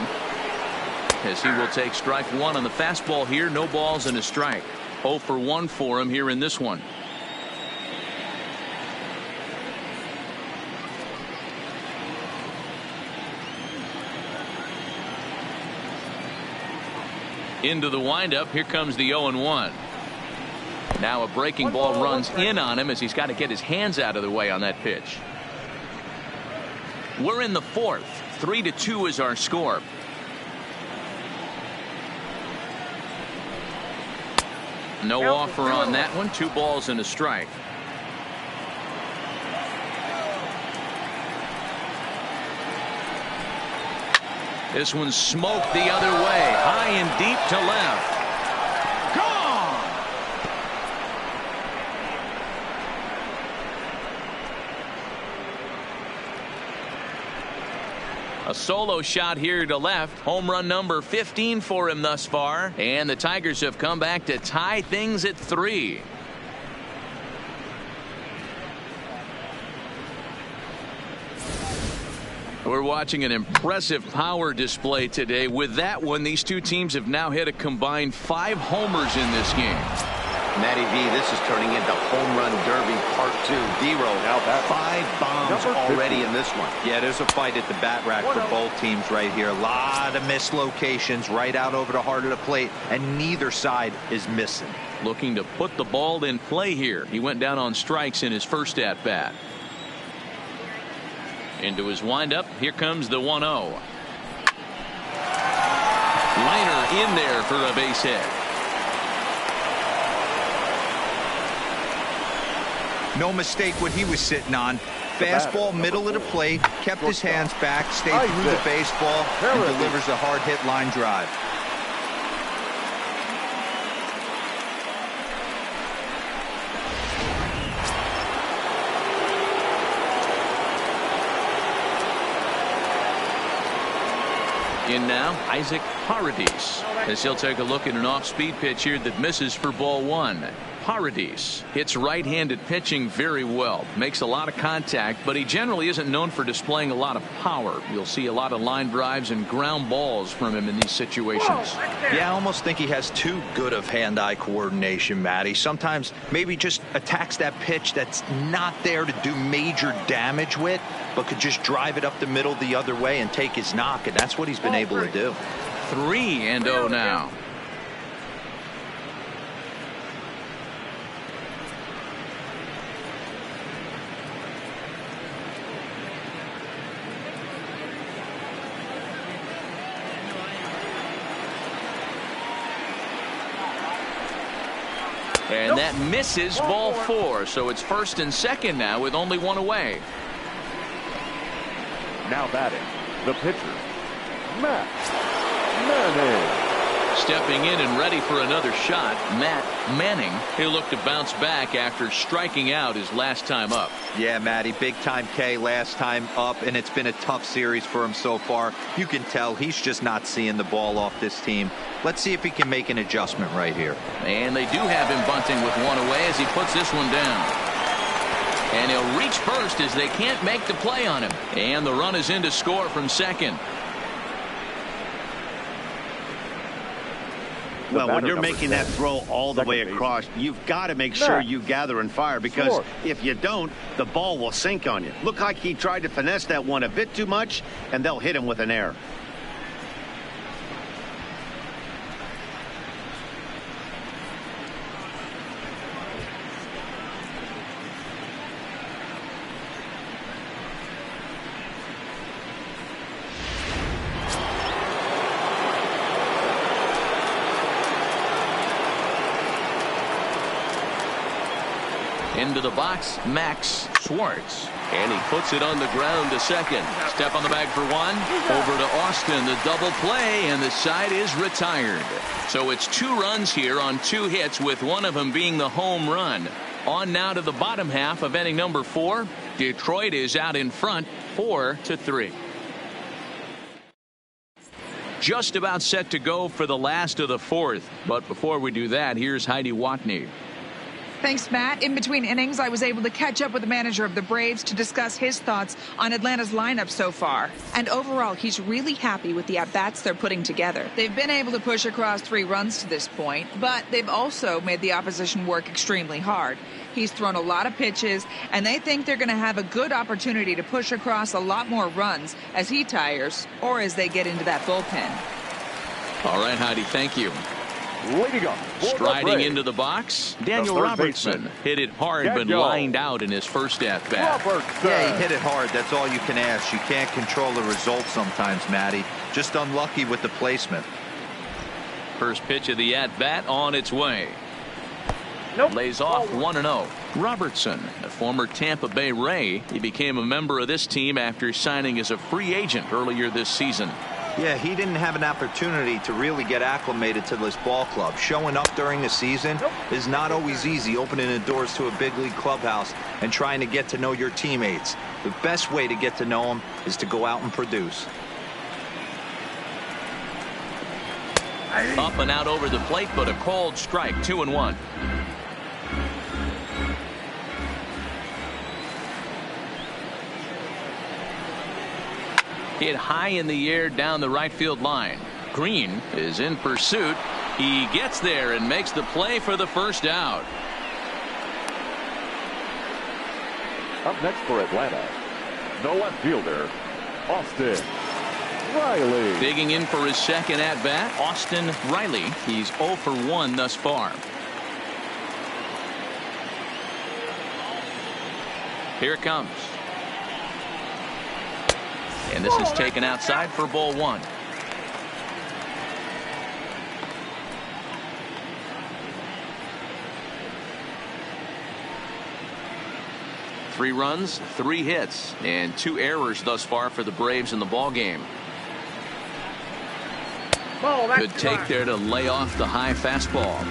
as he will take strike 1 on the fastball here. No balls and a strike. 0 for 1 for him here in this one. Into the windup. Here comes the 0-1. Now a breaking ball runs in on him as he's got to get his hands out of the way on that pitch. We're in the 4th. 3-2 is our score. No offer on that one. 2 balls and a strike. This one's smoked the other way. High and deep to left. A solo shot here to left. Home run number 15 for him thus far. And the Tigers have come back to tie things at 3. We're watching an impressive power display today. With that one, these two teams have now hit a combined 5 homers in this game.
Matty V, this is turning into home run derby part 2. D-Row, now 5 bombs already in this one.
Yeah, there's a fight at the bat rack for both teams right here. A lot of mislocations right out over the heart of the plate, and neither side is missing.
Looking to put the ball in play here. He went down on strikes in his first at bat. Into his windup. Here comes the 1-0. Liner in there for a base hit.
No mistake what he was sitting on. Fastball middle of the plate, kept his hands back, stayed through the baseball, and delivers a hard hit line drive.
In now, Isaac Paradis, as he'll take a look at an off-speed pitch here that misses for ball 1. Paradis hits right-handed pitching very well, makes a lot of contact, but he generally isn't known for displaying a lot of power. You'll see a lot of line drives and ground balls from him in these situations.
Yeah, I almost think he has too good of hand-eye coordination, Matty. Sometimes maybe just attacks that pitch that's not there to do major damage with, but could just drive it up the middle the other way and take his knock, and that's what he's been able to do.
3-0 now. And that misses ball 4. So it's 1st and 2nd now with only 1 away.
Now batting, the pitcher, Matt Manning.
Stepping in and ready for another shot, Matt Manning. He'll look to bounce back after striking out his last time up.
Yeah, Matty, big time K last time up, and it's been a tough series for him so far. You can tell he's just not seeing the ball off this team. Let's see if he can make an adjustment right here.
And they do have him bunting with 1 away as he puts this one down. And he'll reach first as they can't make the play on him. And the run is in to score from second.
Well, when you're making that throw all the way across, you've got to make sure you gather and fire, because if you don't, the ball will sink on you. Looked like he tried to finesse that one a bit too much, and they'll hit him with an error.
Into the box, Max Schwartz. And he puts it on the ground to second. Step on the bag for one. Over to Austin, the double play, and the side is retired. So it's 2 runs here on 2 hits, with one of them being the home run. On now to the bottom half of inning number 4. Detroit is out in front, 4-3. Just about set to go for the last of the 4th. But before we do that, here's Heidi Watney.
Thanks, Matt. In between innings, I was able to catch up with the manager of the Braves to discuss his thoughts on Atlanta's lineup so far. And overall, he's really happy with the at-bats they're putting together. They've been able to push across 3 runs to this point, but they've also made the opposition work extremely hard. He's thrown a lot of pitches, and they think they're going to have a good opportunity to push across a lot more runs as he tires or as they get into that bullpen.
All right, Heidi, thank you.
Leading up,
striding into the box, Daniel Robertson hit it hard but lined out in his first at-bat.
Yeah, he hit it hard. That's all you can ask. You can't control the result sometimes, Matty. Just unlucky with the placement.
First pitch of the at-bat on its way.
Nope.
Lays off 1-0. Robertson, a former Tampa Bay Ray, he became a member of this team after signing as a free agent earlier this season.
Yeah, he didn't have an opportunity to really get acclimated to this ball club. Showing up during the season is not always easy, opening the doors to a big league clubhouse and trying to get to know your teammates. The best way to get to know them is to go out and produce.
Up and out over the plate, but a called strike, 2-1. Hit high in the air down the right field line. Green is in pursuit. He gets there and makes the play for the first out.
Up next for Atlanta, the left fielder, Austin Riley.
Digging in for his second at-bat, Austin Riley. He's 0 for 1 thus far. Here it comes. And this is taken outside for ball 1. Three runs, 3 hits, and 2 errors thus far for the Braves in the ballgame. Good take there to lay off the high fastball.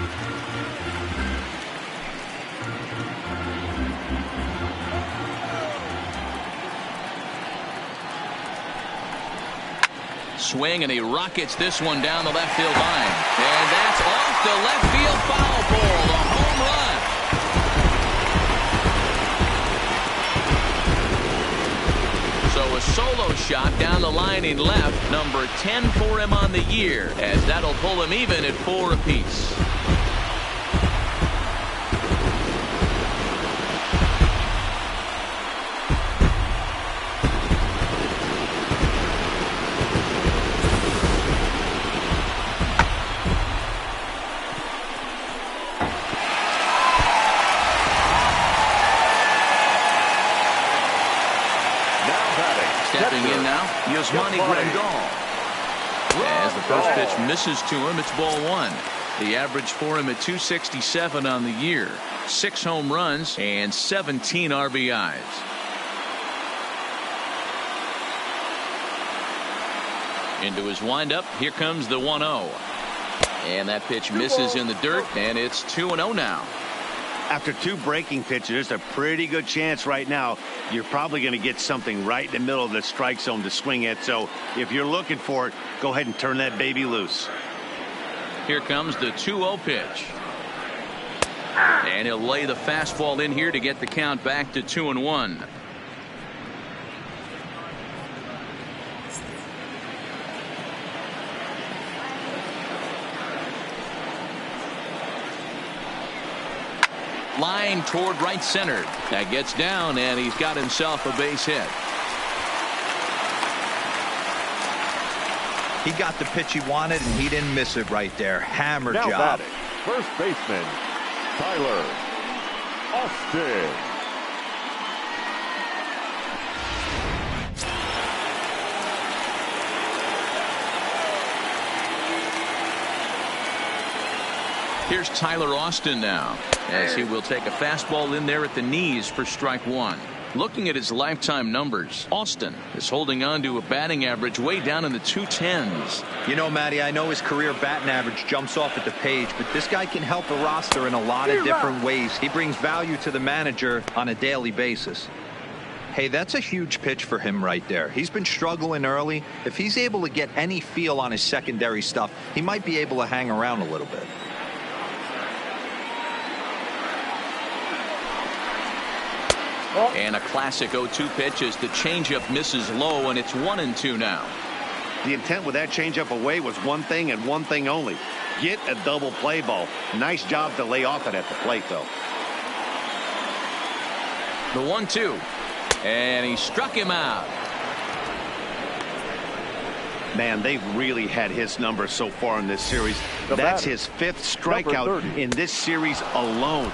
Swing, and he rockets this one down the left field line. And that's off the left field foul pole. The home run. So a solo shot down the line in left. Number 10 for him on the year, as that'll pull him even at 4 apiece. As the first pitch misses to him, it's ball 1. The average for him at 267 on the year. 6 home runs and 17 RBIs. Into his windup. Here comes the 1-0. And that pitch misses in the dirt, and it's 2-0 now.
After 2 breaking pitches, there's a pretty good chance right now you're probably going to get something right in the middle of the strike zone to swing at. So if you're looking for it, go ahead and turn that baby loose.
Here comes the 2-0 pitch. And he'll lay the fastball in here to get the count back to 2-1. Line toward right center. That gets down, and he's got himself a base hit.
He got the pitch he wanted, and he didn't miss it right there. Hammer
now
job.
Batting, first baseman, Tyler Austin.
Here's Tyler Austin now, as he will take a fastball in there at the knees for strike one. Looking at his lifetime numbers, Austin is holding on to a batting average way down in the 210s.
You know, Matty, I know his career batting average jumps off at the page, but this guy can help a roster in a lot of different ways. He brings value to the manager on a daily basis. Hey, that's a huge pitch for him right there. He's been struggling early. If he's able to get any feel on his secondary stuff, he might be able to hang around a little bit.
And a classic 0-2 pitch as the changeup misses low, and it's 1-2 now.
The intent with that changeup away was one thing and one thing only. Get a double play ball. Nice job to lay off it at the plate, though.
The 1-2. And he struck him out.
Man, they've really had his number so far in this series. That's his 5th strikeout in this series alone.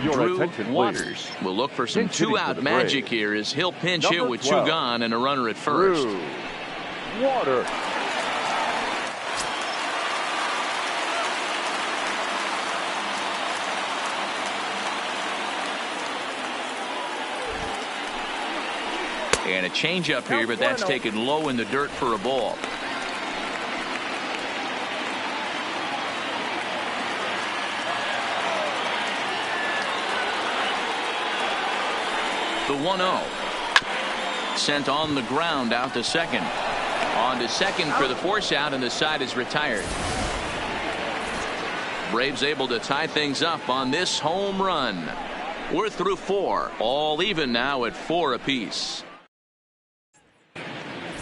Drew Waters will look for some two-out magic here as he'll pinch hit with 2 gone and a runner at first.
Drew Waters.
And a changeup here, but that's taken low in the dirt for a ball. The 1-0. Sent on the ground out to second. On to second for the force out, and the side is retired. Braves able to tie things up on this home run. We're through 4. All even now at 4 apiece.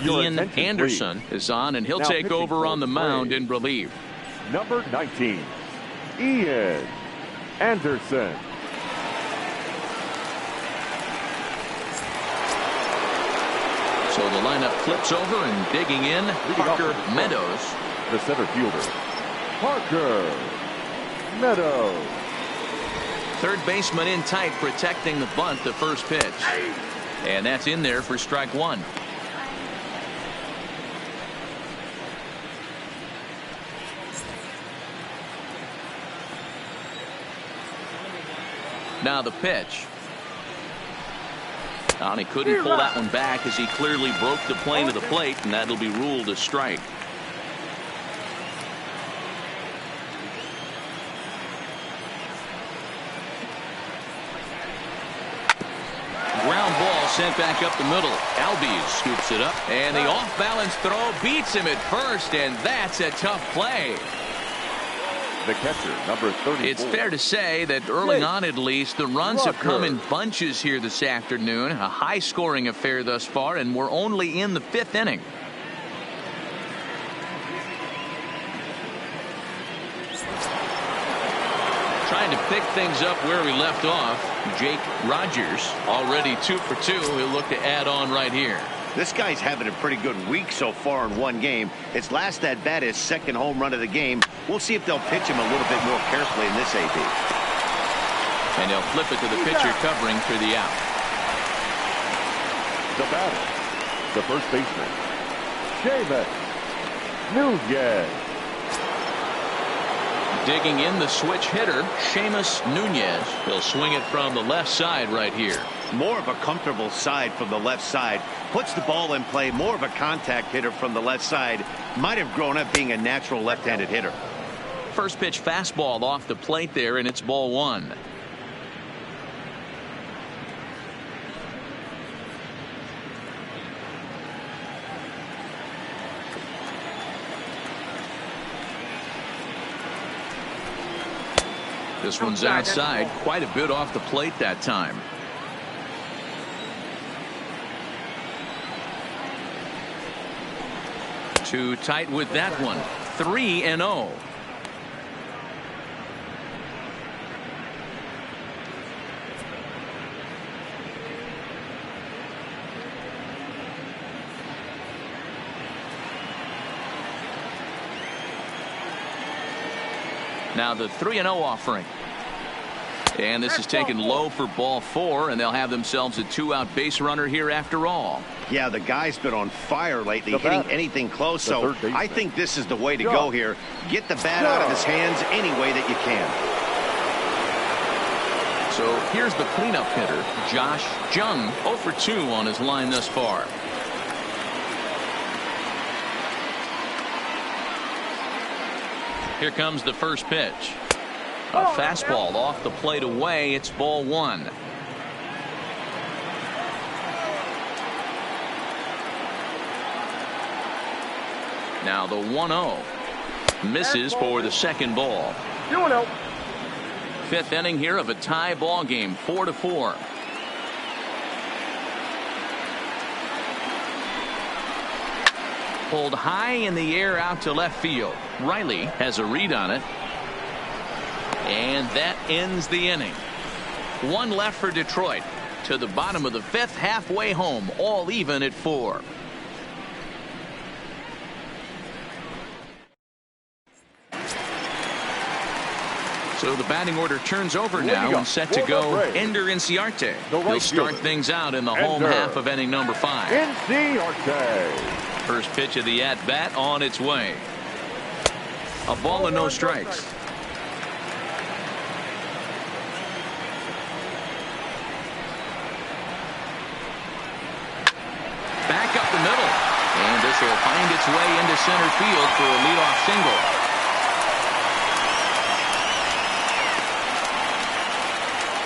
Ian Anderson is on, and he'll take over on the mound in relief.
Number 19, Ian Anderson.
So the lineup flips over, and digging in, Parker Meadows.
The center fielder, Parker Meadows.
Third baseman in tight, protecting the bunt, the first pitch. And that's in there for strike one. Now the pitch. And he couldn't pull that one back as he clearly broke the plane of the plate, and that'll be ruled a strike. Ground ball sent back up the middle. Albies scoops it up, and the off-balance throw beats him at first, and that's a tough play.
The catcher, number 34.
It's fair to say that early on, at least, the runs have come in bunches here this afternoon. A high-scoring affair thus far, and we're only in the 5th inning. Trying to pick things up where we left off. Jake Rogers already 2 for 2. He'll look to add on right here.
This guy's having a pretty good week so far in one game. His last at bat, his 2nd home run of the game. We'll see if they'll pitch him a little bit more carefully in this AB.
And they'll flip it to the pitcher covering for the out.
The batter, the first baseman, Seamus Nunez.
Digging in the switch hitter, Seamus Nunez. He'll swing it from the left side right here.
More of a comfortable side from the left side. Puts the ball in play. More of a contact hitter from the left side. Might have grown up being a natural left-handed hitter.
First pitch fastball off the plate there, and it's ball 1. This one's outside, quite a bit off the plate that time. Too tight with that one. 3-0. Now the 3-0 offering. And this is taken low for ball 4, and they'll have themselves a 2-out base runner here after all.
Yeah, the guy's been on fire lately, hitting anything close, so I think this is the way to go here. Get the bat out of his hands any way that you can.
So here's the cleanup hitter, Josh Jung, 0 for 2 on his line thus far. Here comes the first pitch. A fastball off the plate away. It's ball 1. Now the 1-0. Misses for the second ball.
2-0.
Fifth inning here of a tie ball game, 4-4. Pulled high in the air out to left field. Riley has a read on it. And that ends the inning. 1 left for Detroit. To the bottom of the 5th, halfway home, all even at 4. So the batting order turns over now and set to go Ender Inciarte. He'll start things out in the home half of inning number 5.
Inciarte.
First pitch of the at-bat on its way. A ball and no strikes. Back up the middle. And this will find its way into center field for a leadoff single.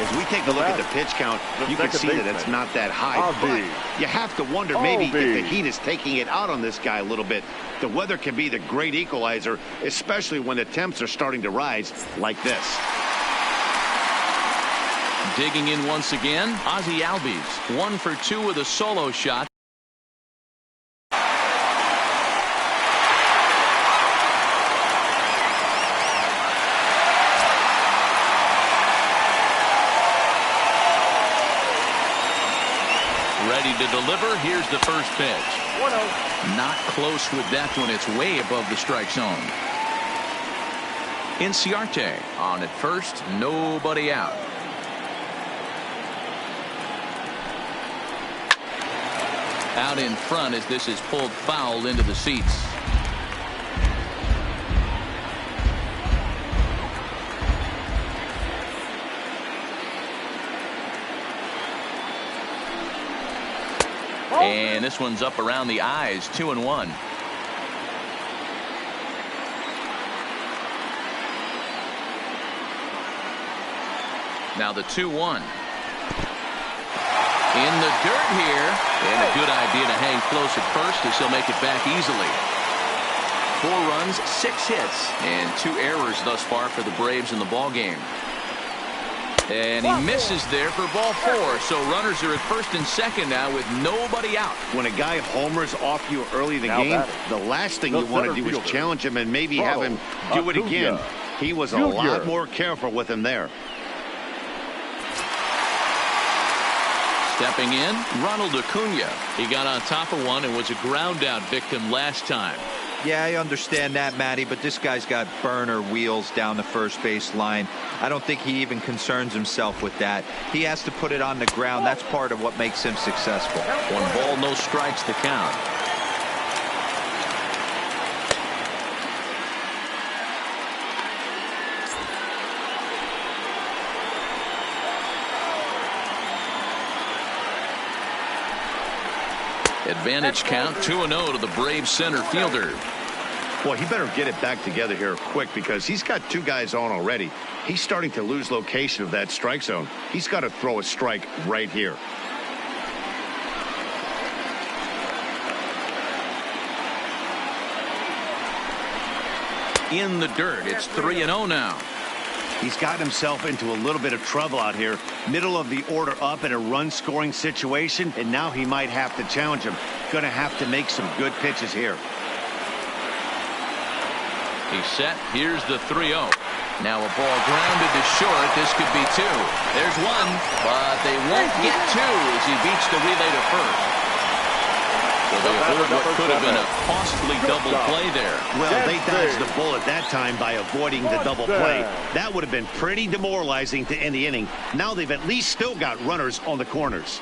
As we take a look at the pitch count, you can see that it's not that high, but you have to wonder maybe if the heat is taking it out on this guy a little bit. The weather can be the great equalizer, especially when the temps are starting to rise like this.
Digging in once again, Ozzie Albies, 1 for 2 with a solo shot. Ready to deliver. Here's the first pitch.
1-0.
Not close with that one. It's way above the strike zone. Inciarte on at first. Nobody out. Out in front as this is pulled foul into the seats. And this one's up around the eyes, 2-1. Now the 2-1. In the dirt here. And a good idea to hang close at first as he'll make it back easily. 4 runs, 6 hits, and 2 errors thus far for the Braves in the ballgame. And he misses there for ball 4. So runners are at first and second now with nobody out.
When a guy homers off you early in the game, the last thing you want to do is challenge him and maybe have him do it again. He was a lot more careful with him there.
Stepping in, Ronald Acuna. He got on top of one and was a ground out victim last time.
Yeah, I understand that, Matty, but this guy's got burner wheels down the first base line. I don't think he even concerns himself with that. He has to put it on the ground. That's part of what makes him successful.
1 ball, no strikes to count. Advantage count, 2-0 to the Braves center fielder.
Well, he better get it back together here quick because he's got 2 guys on already. He's starting to lose location of that strike zone. He's got to throw a strike right here.
In the dirt, it's 3-0 now.
He's got himself into a little bit of trouble out here. Middle of the order up in a run-scoring situation, and now he might have to challenge him. Going to have to make some good pitches here.
He's set. Here's the 3-0. Now a ball grounded to short. This could be 2. There's 1, but they won't get 2 as he beats the relay to first. Well, they avoid what could have been a costly double play there.
Well, they dodged the bullet that time by avoiding the double play. That would have been pretty demoralizing to end the inning. Now they've at least still got runners on the corners.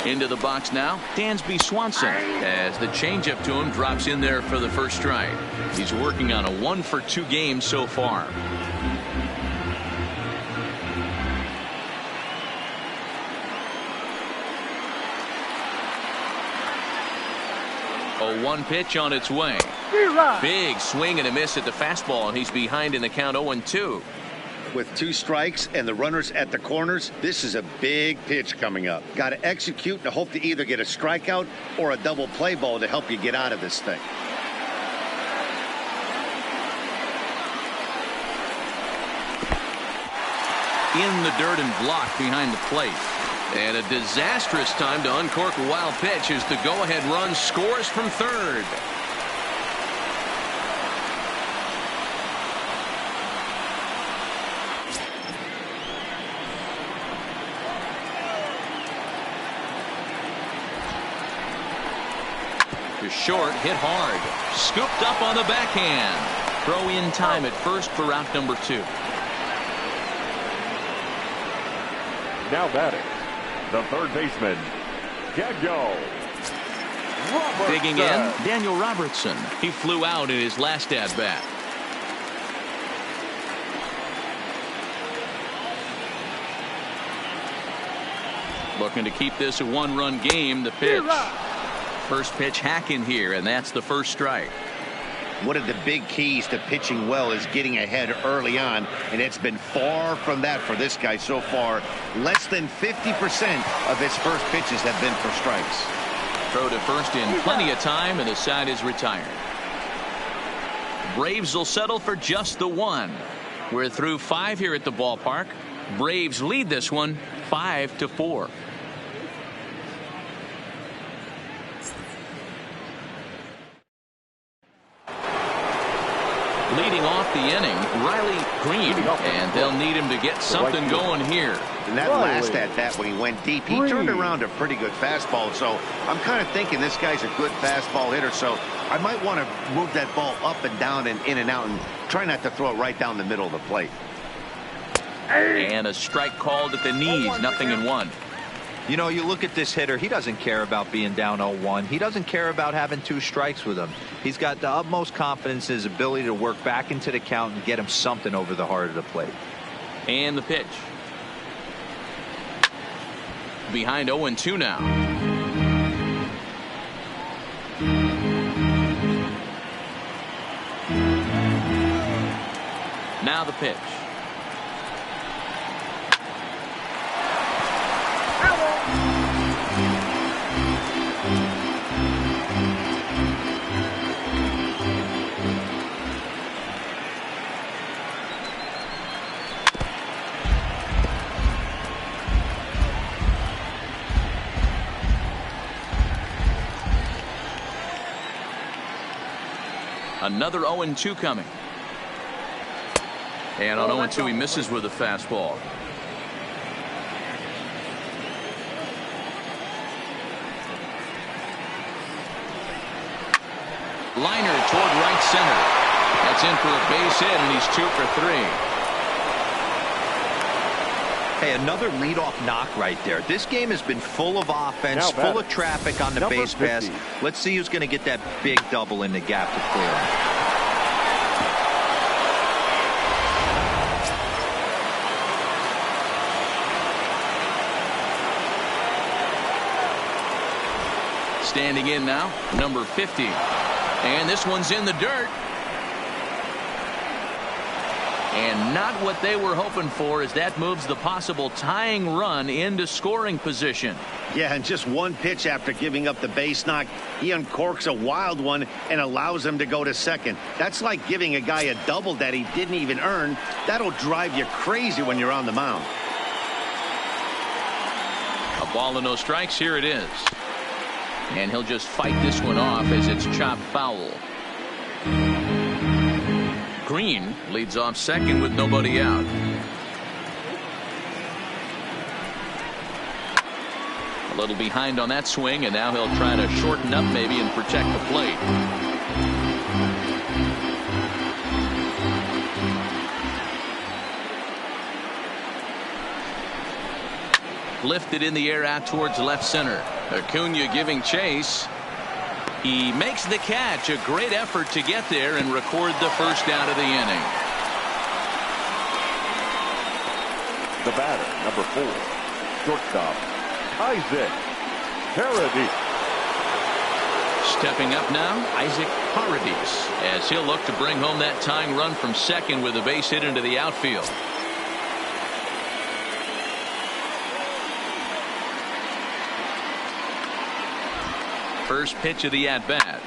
Into the box now, Dansby Swanson, as the changeup to him drops in there for the first strike. He's working on a 1-for-2 game so far. A 1 pitch on its way. Big swing and a miss at the fastball, and he's behind in the count 0-2.
With 2 strikes and the runners at the corners, this is a big pitch coming up. Got to execute and hope to either get a strikeout or a double play ball to help you get out of this thing.
In the dirt and blocked behind the plate. And a disastrous time to uncork a wild pitch as the go-ahead run scores from third. To short, hit hard. Scooped up on the backhand. Throw in time at first for out number 2.
Now batting, the third baseman, Daniel Robertson.
Digging in, Daniel Robertson. He flew out in his last at-bat. Looking to keep this a 1-run game. The pitch. First pitch hack in here, and that's the first strike.
One of the big keys to pitching well is getting ahead early on, and it's been far from that for this guy so far. Less than 50% of his first pitches have been for strikes.
Throw to first in plenty of time, and the side is retired. Braves will settle for just the 1. We're through 5 here at the ballpark. Braves lead this one 5-4. Leading off the inning, Riley Green, and they'll need him to get something going here.
And that last at-bat when he went deep, he turned around a pretty good fastball. So I'm kind of thinking this guy's a good fastball hitter. So I might want to move that ball up and down and in and out and try not to throw it right down the middle of the plate.
And a strike called at the knees, 0-1.
You know, you look at this hitter, he doesn't care about being down 0-1. He doesn't care about having 2 strikes with him. He's got the utmost confidence in his ability to work back into the count and get him something over the heart of the plate.
And the pitch. Behind 0-2 now. Now the pitch. Another 0-2 coming. And on 0-2 he misses with a fastball. Liner toward right center. That's in for a base hit, and he's 2 for 3.
Hey, another leadoff knock right there. This game has been full of offense, full of traffic on the base pass. Let's see who's going to get that big double in the gap to clear him.
Standing in now, number 50. And this one's in the dirt. And not what they were hoping for, as that moves the possible tying run into scoring position.
Yeah, and just 1 pitch after giving up the base knock, he uncorks a wild one and allows him to go to second. That's like giving a guy a double that he didn't even earn. That'll drive you crazy when you're on the mound.
A ball and no strikes. Here it is. And he'll just fight this one off as it's chopped foul. Green leads off second with nobody out. A little behind on that swing, and now he'll try to shorten up maybe and protect the plate. Lifted in the air out towards left center. Acuna giving chase. He makes the catch. A great effort to get there and record the first out of the inning.
The batter, number 4, shortstop, Isaac Paradis.
Stepping up now, Isaac Paradis, as he'll look to bring home that tying run from second with a base hit into the outfield. First pitch of the at-bat.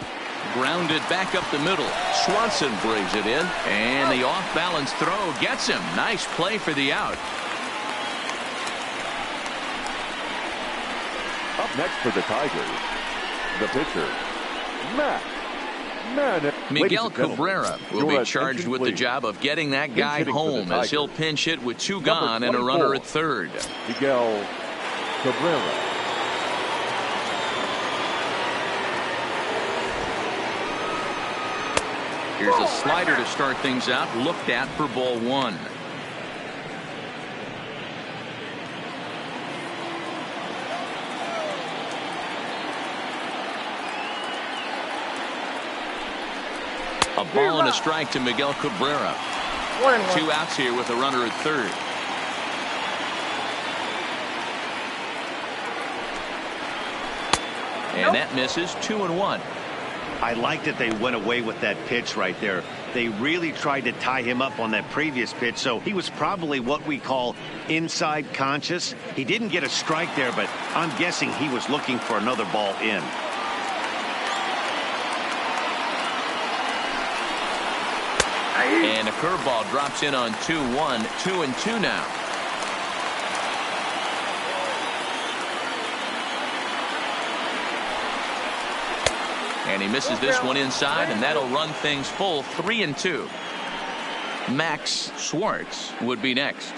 Grounded back up the middle. Swanson brings it in, and the off-balance throw gets him. Nice play for the out.
Up next for the Tigers, the pitcher,
Miguel Cabrera will be charged with the job of getting that guy home, as he'll pinch hit with 2 gone and a runner at third.
Miguel Cabrera.
Here's a slider to start things out, looked at for ball 1. A ball and a strike to Miguel Cabrera. 2 outs here with a runner at third. And that misses. 2-1.
I like that they went away with that pitch right there. They really tried to tie him up on that previous pitch, so he was probably what we call inside conscious. He didn't get a strike there, but I'm guessing he was looking for another ball in.
And a curveball drops in on 2-1. 2-2 now. And he misses this one inside, and that'll run things full. 3-2. Max Schwartz would be next.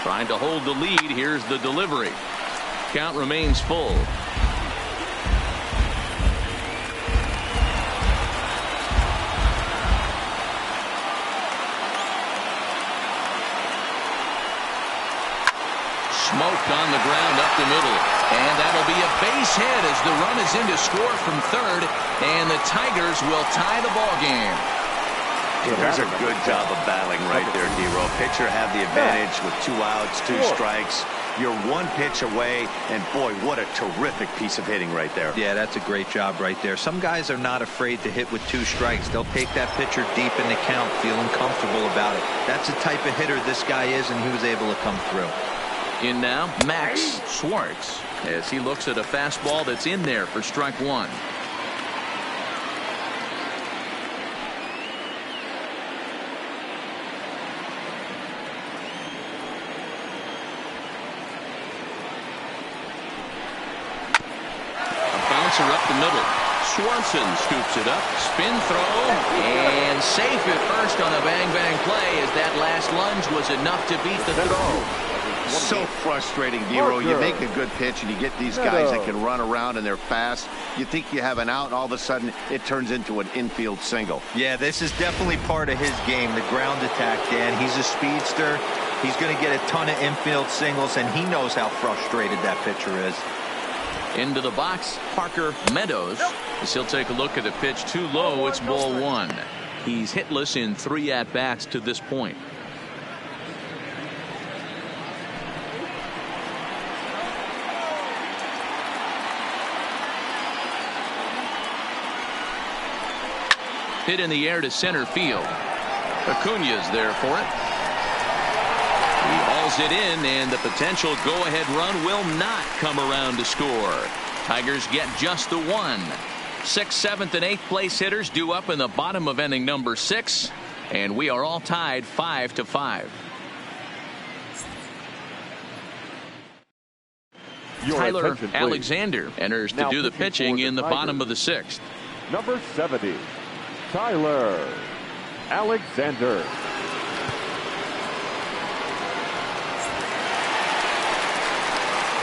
Trying to hold the lead. Here's the delivery. Count remains full. Smoked on the ground up the middle, and that'll be a base hit as the run is in to score from third, and the Tigers will tie the ball game.
There's a good job of battling right there, D-Row. Pitcher have the advantage with 2 outs, 2 strikes. You're 1 pitch away, and boy, what a terrific piece of hitting right there.
Yeah, that's a great job right there. Some guys are not afraid to hit with 2 strikes. They'll take that pitcher deep in the count, feeling comfortable about it. That's the type of hitter this guy is, and he was able to come through.
In now, Max Schwartz, as he looks at a fastball that's in there for strike 1. A bouncer up the middle. Swanson scoops it up, spin throw, and safe at first on a bang-bang play, as that last lunge was enough to beat the throw.
So frustrating, D-Row. You make a good pitch and you get these guys that can run around and they're fast. You think you have an out, and all of a sudden it turns into an infield single.
Yeah, this is definitely part of his game, the ground attack, Dan. He's a speedster. He's going to get a ton of infield singles, and he knows how frustrated that pitcher is.
Into the box, Parker Meadows, as he'll take a look at a pitch too low. It's ball 1. He's hitless in 3 at-bats to this point. Hit in the air to center field. Acuna's there for it. He hauls it in, and the potential go-ahead run will not come around to score. Tigers get just the 1. 6th, 7th, and 8th place hitters due up in the bottom of inning number 6, and we are all tied 5-5.
Your
Tyler
attention, please.
Alexander enters to
Now
do the
pitching
pitching
for
in the
the
bottom
Tigers.
of the 6th.
Number 70, Tyler Alexander.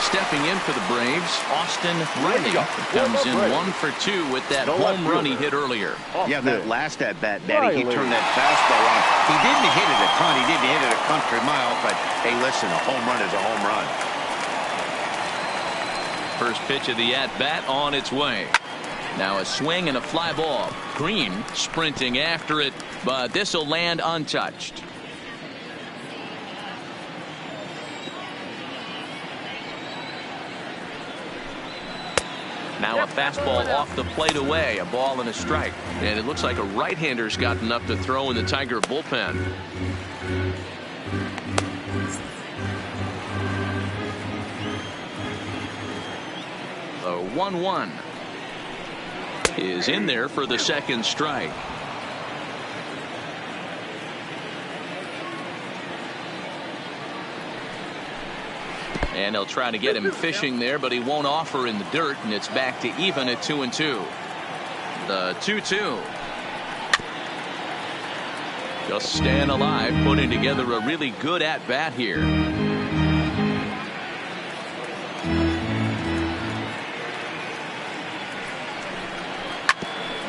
Stepping in for the Braves, Austin Riley comes in 1 for 2 with that home run he hit earlier.
Yeah, that last at-bat, Daddy, he turned that fastball on. He didn't hit it a ton. He didn't hit it a country mile, but, hey, listen, a home run is a home run.
First pitch of the at-bat on its way. Now a swing and a fly ball. Green sprinting after it, but this will land untouched. Now a fastball off the plate away, a ball and a strike. And it looks like a right-hander's gotten up to throw in the Tiger bullpen. A 1-1 is in there for the second strike. And they'll try to get him fishing there, but he won't offer in the dirt, and it's back to even at 2-2. The 2-2. Just staying alive, putting together a really good at-bat here.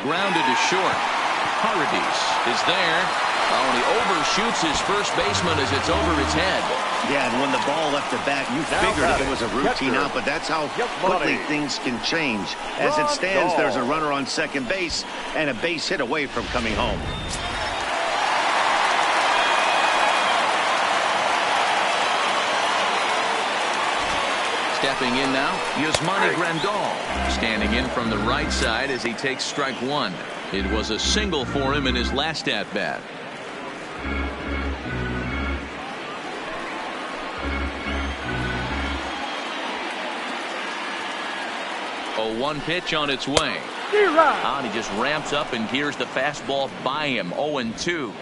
Grounded to short. Paradis is there. Oh, and he overshoots his first baseman as it's over his head.
Yeah, and when the ball left the bat, you figured if it was a routine out, but that's how quickly things can change. As it stands, there's a runner on second base and a base hit away from coming home.
Stepping in now, Yasmani Grandal. Standing in from the right side as he takes strike 1. It was a single for him in his last at-bat. A 1 pitch on its way. And he just ramps up and hears the fastball by him. 0-2.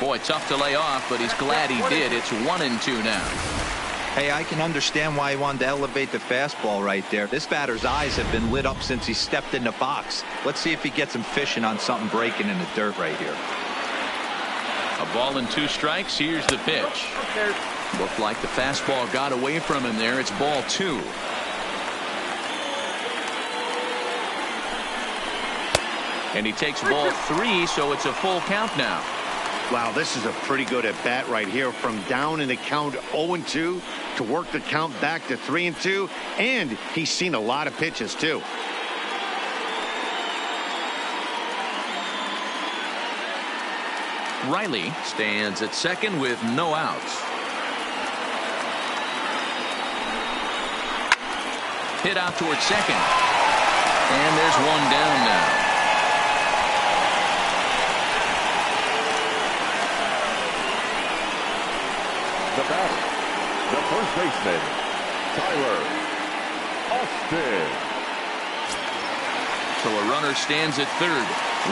Boy, tough to lay off, but he's glad he did. It's 1-2 now.
Hey, I can understand why he wanted to elevate the fastball right there. This batter's eyes have been lit up since he stepped in the box. Let's see if he gets him fishing on something breaking in the dirt right here.
A ball and 2 strikes. Here's the pitch. Looked like the fastball got away from him there. It's ball 2. And he takes ball 3, so it's a full count now.
Wow, this is a pretty good at-bat right here. From down in the count 0-2 to work the count back to 3-2. And he's seen a lot of pitches, too.
Riley stands at second with no outs. Hit out towards second. And there's one down now.
The batter, the first baseman, Tyler Austin.
So a runner stands at third.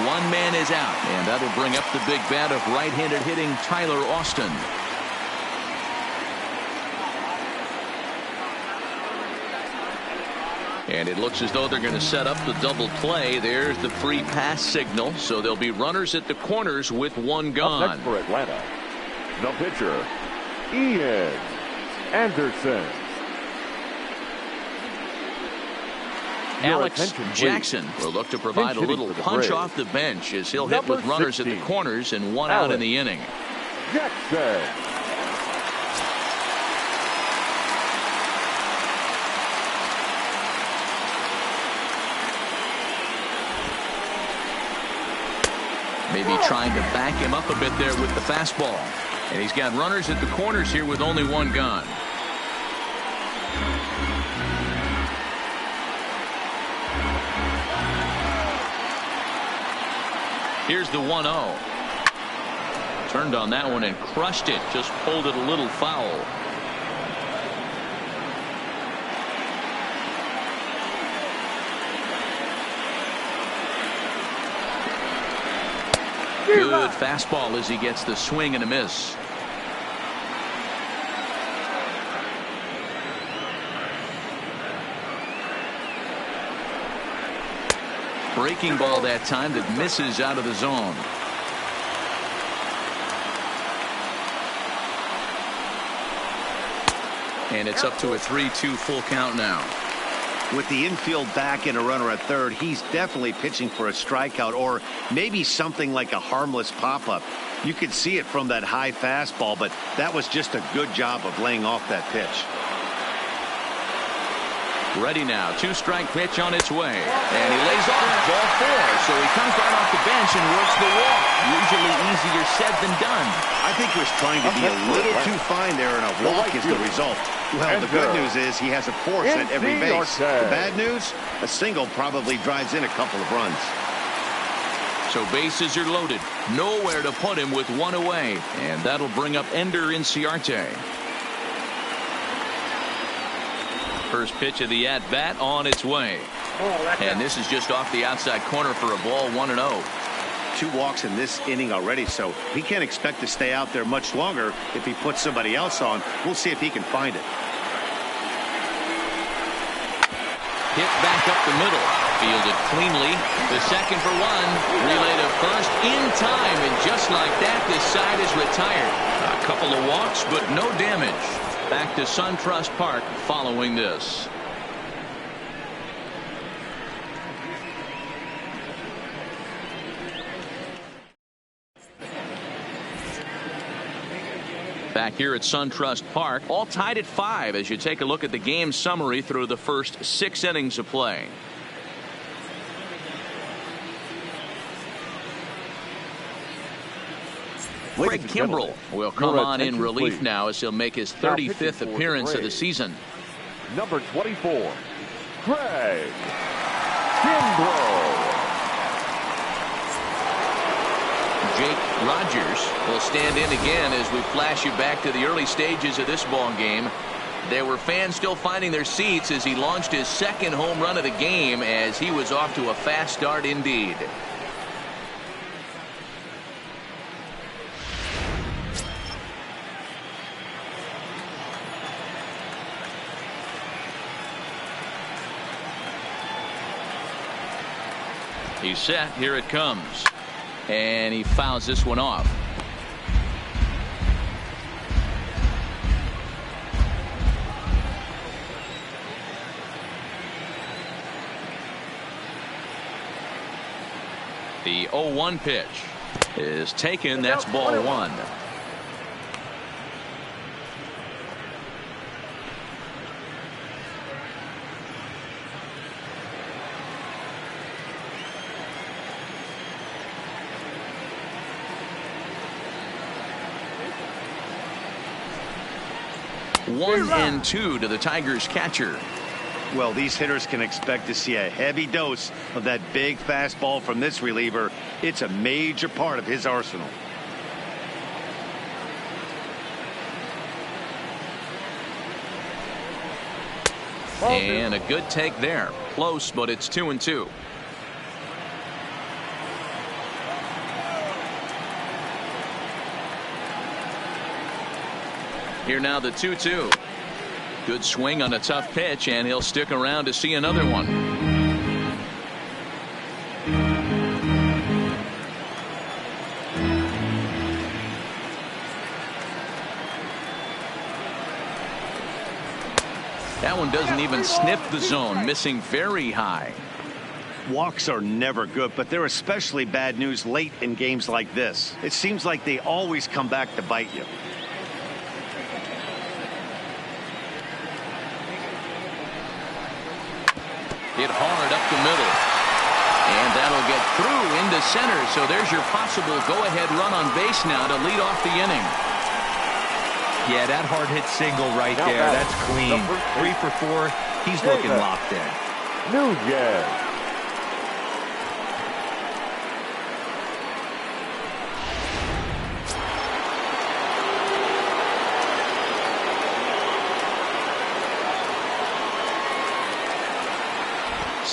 One man is out, and that'll bring up the big bat of right-handed hitting Tyler Austin. And it looks as though they're going to set up the double play. There's the free pass signal, so there'll be runners at the corners with one gone.
Up next for Atlanta, the pitcher, Ian Anderson.
Alex Jackson will look to provide a little punch off the bench as he'll hit with runners at the corners and one out in the inning.
Jackson.
Maybe trying to back him up a bit there with the fastball. And he's got runners at the corners here with only one gone. Here's the 1-0. Turned on that one and crushed it. Just pulled it a little foul. Good fastball as he gets the swing and a miss. Breaking ball that time that misses out of the zone. And it's up to a 3-2 full count now.
With the infield back and a runner at third, he's definitely pitching for a strikeout or maybe something like a harmless pop-up. You could see it from that high fastball, but that was just a good job of laying off that pitch.
Ready now. 2-strike pitch on its way. And he lays off ball 4. So he comes right off the bench and works the walk. Usually easier said than done.
I think he was trying to be a little too fine there, and a walk is the result. Well, the good news is he has a force at every base. The bad news, a single probably drives in a couple of runs.
So bases are loaded. Nowhere to put him with one away. And that'll bring up Ender Inciarte. First pitch of the at-bat on its way. And this is just off the outside corner for a ball, 1-0.
2 walks in this inning already, so he can't expect to stay out there much longer if he puts somebody else on. We'll see if he can find it.
Hit back up the middle. Fielded cleanly. The second for 1. Relay to first in time, and just like that, this side is retired. A couple of walks, but no damage. Back to SunTrust Park following this. Back here at SunTrust Park, all tied at 5 as you take a look at the game summary through the first 6 innings of play. Craig Kimbrell will come on in relief now as he'll make his 35th appearance of the season.
Number 24, Craig Kimbrell.
Jake Rogers will stand in again as we flash you back to the early stages of this ball game. There were fans still finding their seats as he launched his second home run of the game as he was off to a fast start indeed. He's set. Here it comes. And he fouls this one off. The 0-1 pitch is taken. That's ball 1. One and 2 to the Tigers catcher.
Well, these hitters can expect to see a heavy dose of that big fastball from this reliever. It's a major part of his arsenal.
And a good take there. Close, but it's 2-2. Here now the 2-2. Good swing on a tough pitch, and he'll stick around to see another one. That one doesn't even sniff the zone, missing very high.
Walks are never good, but they're especially bad news late in games like this. It seems like they always come back to bite you.
Hit hard up the middle. And that'll get through into center. So there's your possible go-ahead run on base now to lead off the inning.
Yeah, that hard hit single right there. That's clean. 3 for 4. He's looking locked in.
Nugent.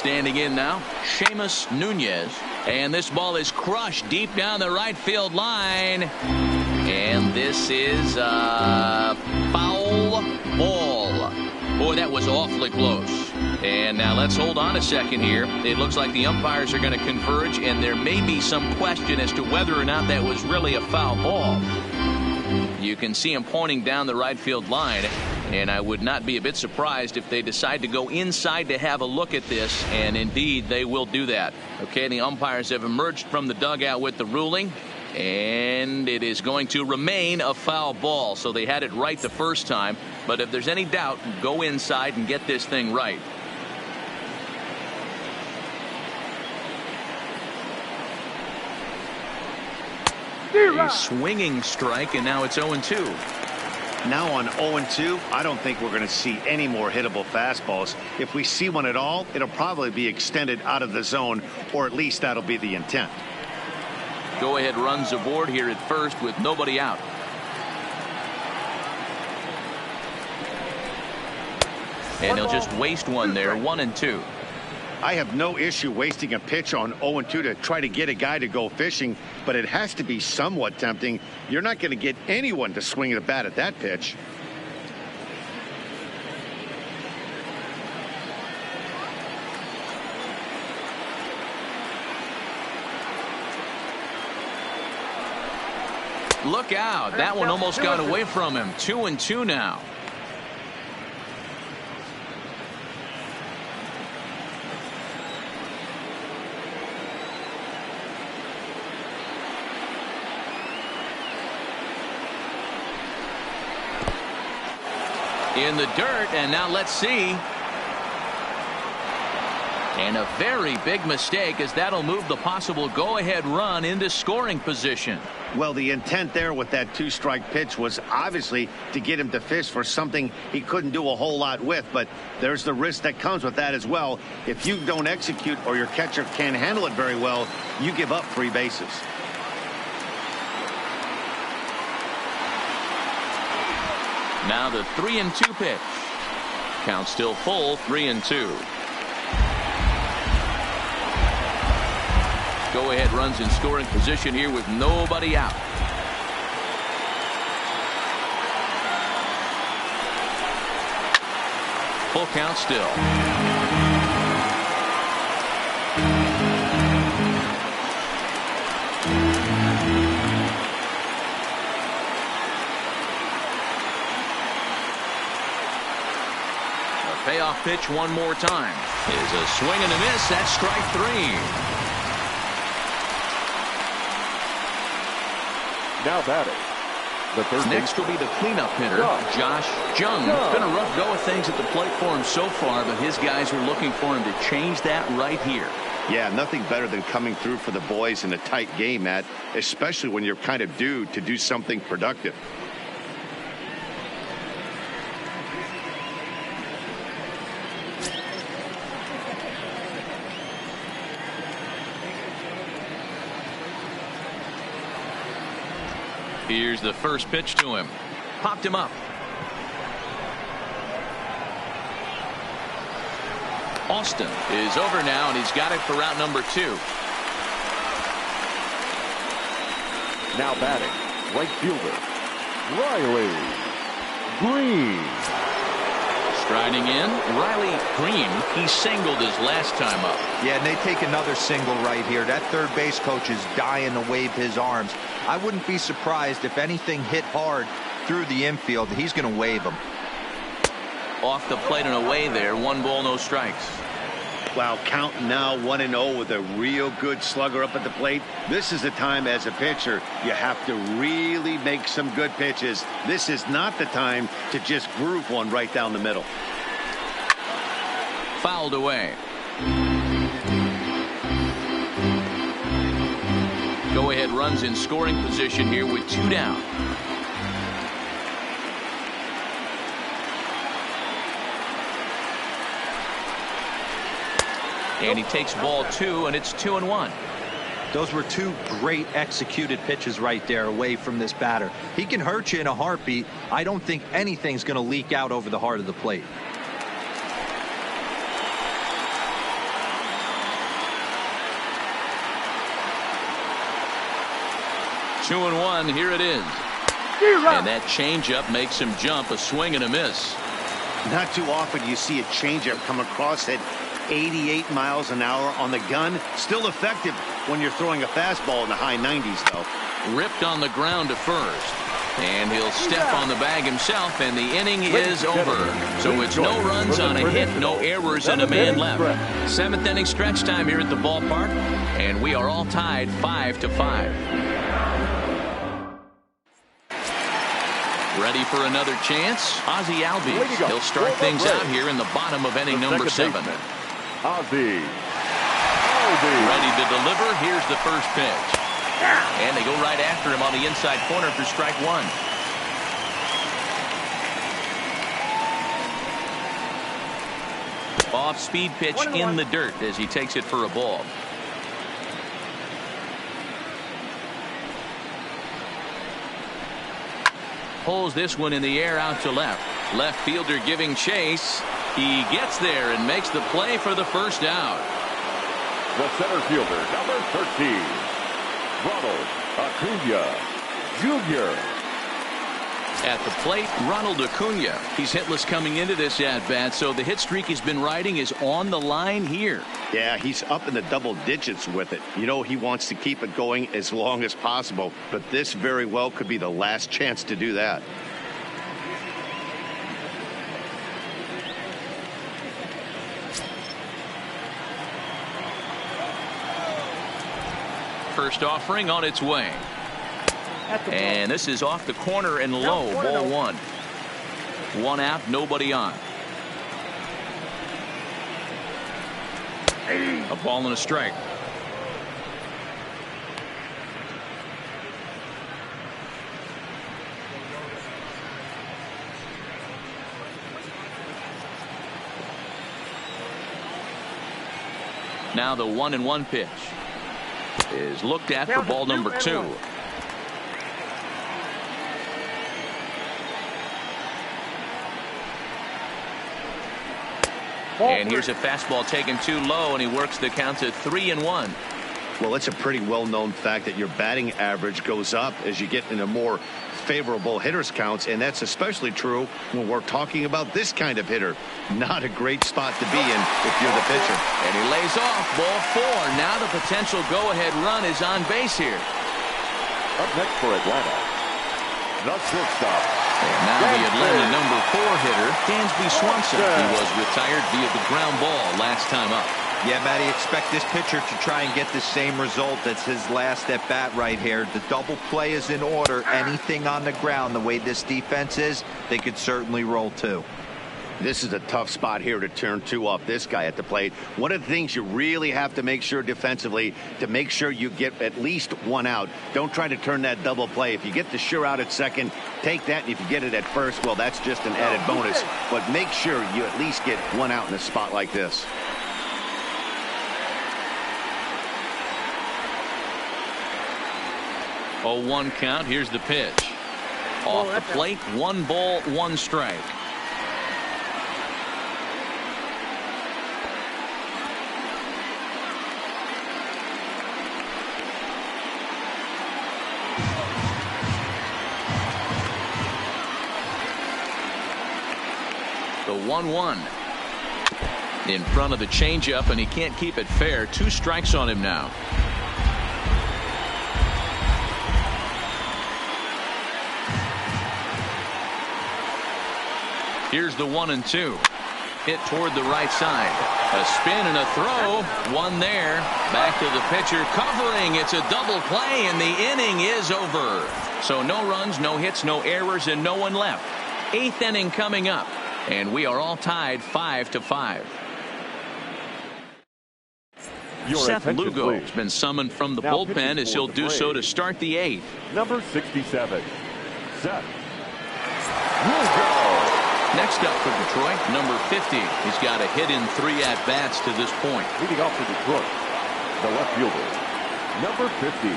Standing in now, Seamus Nunez. And this ball is crushed deep down the right field line. And this is a foul ball. Boy, that was awfully close. And now let's hold on a second here. It looks like the umpires are going to converge, and there may be some question as to whether or not that was really a foul ball. You can see him pointing down the right field line, and I would not be a bit surprised if they decide to go inside to have a look at this, and indeed they will do that. Okay, the umpires have emerged from the dugout with the ruling, and it is going to remain a foul ball. So they had it right the first time, but if there's any doubt, go inside and get this thing right. A swinging strike, and now it's 0-2.
Now on 0-2, I don't think we're going to see any more hittable fastballs. If we see one at all, it'll probably be extended out of the zone, or at least that'll be the intent.
Go ahead runs aboard here at first with nobody out. And they'll just waste one there, 1-2.
I have no issue wasting a pitch on 0-2 to try to get a guy to go fishing, but it has to be somewhat tempting. You're not going to get anyone to swing the bat at that pitch.
Look out. That one almost got away from him. 2-2 now. In the dirt, and now let's see. And a very big mistake, as that'll move the possible go-ahead run into scoring position.
Well, the intent there with that two-strike pitch was obviously to get him to fish for something he couldn't do a whole lot with, but there's the risk that comes with that as well. If you don't execute or your catcher can't handle it very well, you give up free bases.
Now the 3-2 pitch. Count still full, 3-2. Go ahead runs in scoring position here with nobody out. Full count still. Payoff pitch one more time is a swing and a miss. That's strike 3.
Now batting, the third.
Next will be the cleanup hitter, Josh Jung. It's been a rough go of things at the plate for him so far, but his guys are looking for him to change that right here.
Yeah, nothing better than coming through for the boys in a tight game, Matt, especially when you're kind of due to do something productive.
Here's the first pitch to him. Popped him up. Austin is over now, and he's got it for route number 2.
Now batting, right fielder, Riley Green.
Striding in, Riley Green. He singled his last time up.
Yeah, and they take another single right here. That third base coach is dying to wave his arms. I wouldn't be surprised if anything hit hard through the infield. He's going to wave them.
Off the plate and away there. 1 ball, no strikes.
Wow, count now 1-0 with a real good slugger up at the plate. This is the time as a pitcher you have to really make some good pitches. This is not the time to just groove one right down the middle.
Fouled away. Go ahead runs in scoring position here with 2 down. And he takes ball 2, and it's 2-1.
Those were 2 great executed pitches right there away from this batter. He can hurt you in a heartbeat. I don't think anything's going to leak out over the heart of the plate.
2-1. Here it is. And that changeup makes him jump. A swing and a miss.
Not too often you see a changeup come across at 88 miles an hour on the gun. Still effective when you're throwing a fastball in the high 90s, though.
Ripped on the ground to first. And he'll step on the bag himself, and the inning is over. So it's no runs on a hit, no errors, and a man left. 7th inning stretch time here at the ballpark, and we are all tied 5-5. Ready for another chance? Ozzie Albies. He'll start things out here in the bottom of inning number 7.
Ozzie.
Ready to deliver. Here's the first pitch. And they go right after him on the inside corner for strike 1. Off-speed pitch in the dirt as he takes it for a ball. Pulls this one in the air out to left. Left fielder giving chase. He gets there and makes the play for the first out.
The center fielder, number 13. Ronald Acuna Jr.
At the plate, Ronald Acuna. He's hitless coming into this at-bat, so the hit streak he's been riding is on the line here.
Yeah, he's up in the double digits with it. You know, he wants to keep it going as long as possible, but this very well could be the last chance to do that.
First offering on its way. And this is off the corner and low. Ball 1. 1 out, nobody on. A ball and a strike. Now the 1-1 pitch is looked at for ball number 2. And here's a fastball taken too low, and he works the count to 3-1.
Well, it's a pretty well-known fact that your batting average goes up as you get into more favorable hitters counts, and that's especially true when we're talking about this kind of hitter. Not a great spot to be in if you're the pitcher.
And he lays off. Ball 4. Now the potential go-ahead run is on base here.
Up next for Atlanta, the shortstop.
And now the Atlanta number 4 hitter, Dansby Swanson. He was retired via the ground ball last time up.
Yeah, Matty, expect this pitcher to try and get the same result as his last at bat right here. The double play is in order. Anything on the ground, the way this defense is, they could certainly roll 2.
This is a tough spot here to turn 2 off this guy at the plate. One of the things you really have to make sure defensively to make sure you get at least 1 out. Don't try to turn that double play. If you get the sure out at second, take that. And if you get it at first, well, that's just an added bonus. But make sure you at least get 1 out in a spot like this.
Oh, 1 count. Here's the pitch. Off the plate, 1 ball, 1 strike. The 1-1 in front of the changeup, and he can't keep it fair. 2 strikes on him now. Here's the 1-2. Hit toward the right side. A spin and a throw. 1 there. Back to the pitcher covering. It's a double play, and the inning is over. So no runs, no hits, no errors, and no one left. 8th inning coming up. And we are all tied 5-5. Seth Lugo has been summoned from the bullpen as he'll do so to start the 8th.
Number 67, Seth Lugo.
Next up for Detroit, number 50. He's got a hit in 3 at-bats to this point.
Leading off for Detroit, the left fielder, number 50.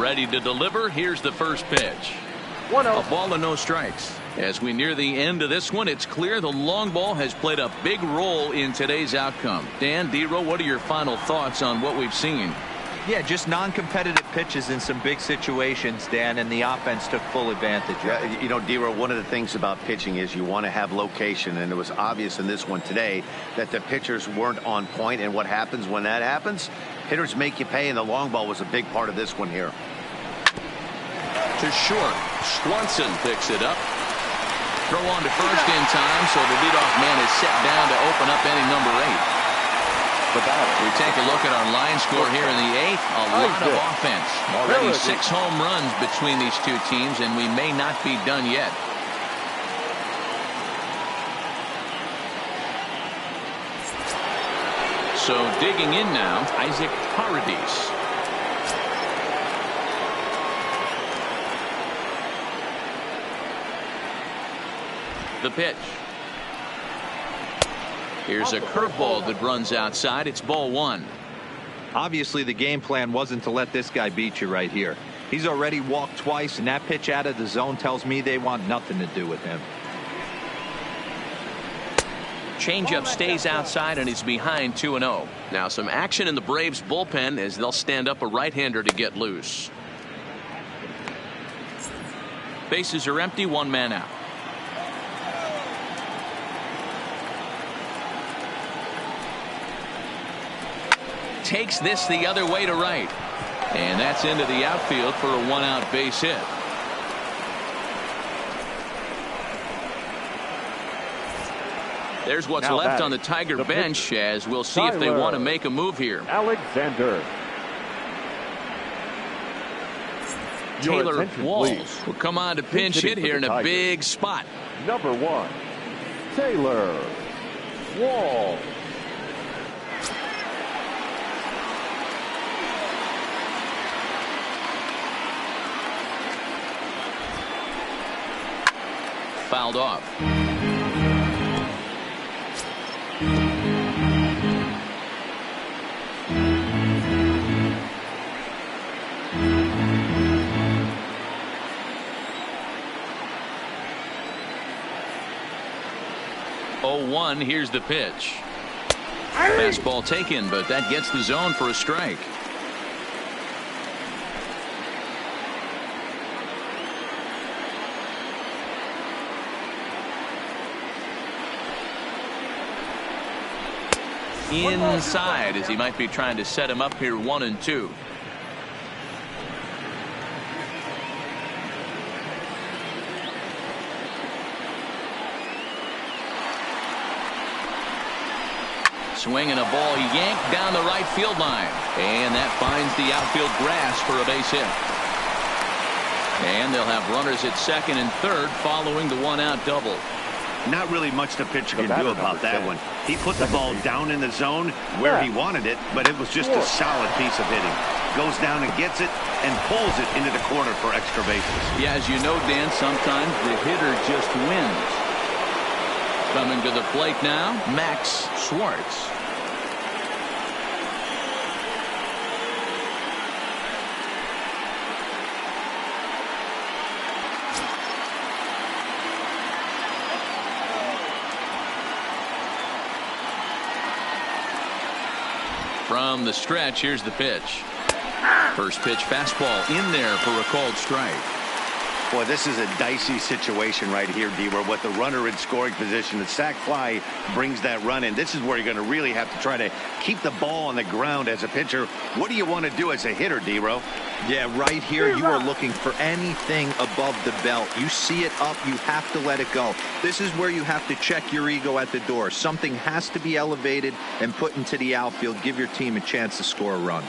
Ready to deliver. Here's the first pitch.
1-0.
A ball and no strikes. As we near the end of this one, it's clear the long ball has played a big role in today's outcome. Dan, D-Row, what are your final thoughts on what we've seen?
Yeah, just non-competitive pitches in some big situations, Dan, and the offense took full advantage.
Yeah, you know, Dero, one of the things about pitching is you want to have location, and it was obvious in this one today that the pitchers weren't on point, and what happens when that happens? Hitters make you pay, and the long ball was a big part of this one here.
To short. Swanson picks it up. Throw on to first in time, so the leadoff man is set down to open up inning number 8. We take a look at our line score here in the 8th. A lot of offense. Already 6 home runs between these two teams, and we may not be done yet. So digging in now, Isaac Paradis. The pitch. Here's a curveball that runs outside. It's ball 1.
Obviously, the game plan wasn't to let this guy beat you right here. He's already walked twice, and that pitch out of the zone tells me they want nothing to do with him.
Changeup stays outside, and he's behind 2-0. Now some action in the Braves bullpen as they'll stand up a right-hander to get loose. Bases are empty, 1 man out. Takes this the other way to right. And that's into the outfield for a 1-out base hit. There's what's
Now
left
batting,
on the Tiger
the
bench,
pitcher,
as we'll see if they
Tyler
want to make a move here.
Alexander. Your
Taylor
attention,
Walls
please.
will come on to pinch hit
hitting for
here in
the
a
Tigers.
big spot.
Number 1, Taylor Wall.
Fouled off. Oh, here's the pitch. Fastball taken, but that gets the zone for a strike. Inside, as he might be trying to set him up here 1-2. Swinging a ball yanked down the right field line, and that finds the outfield grass for a base hit. And they'll have runners at second and third following the 1-out double.
Not really much the pitcher can do about that one. He put the ball down in the zone where he wanted it, but it was just a solid piece of hitting. Goes down and gets it and pulls it into the corner for extra bases.
Yeah, as you know, Dan, sometimes the hitter just wins. Coming to the plate now, Max Schwartz. From the stretch, here's the pitch. First pitch fastball in there for a called strike.
Boy, this is a dicey situation right here, D-Where with the runner in scoring position. The sac fly brings that run in. This is where you're going to really have to try to keep the ball on the ground as a pitcher. What do you want to do as a hitter, D-Ro?
Yeah, right here you are looking for anything above the belt. You see it up, you have to let it go. This is where you have to check your ego at the door. Something has to be elevated and put into the outfield. Give your team a chance to score a run.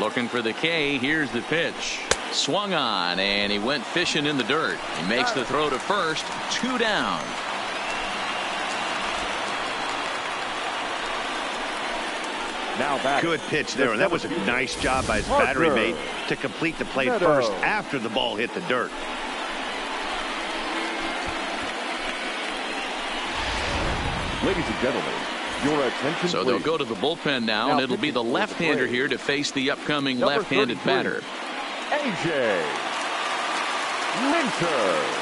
Looking for the K. Here's the pitch. Swung on, and he went fishing in the dirt. He makes the throw to first. 2 down.
Now back.
Good pitch there, and that was a nice job by his battery mate to complete the play first after the ball hit the dirt.
Ladies and gentlemen, your attention,
So
please.
they'll go to the bullpen now, and it'll be the left-hander here to face the upcoming
Number
left-handed
33,
batter.
AJ Minter.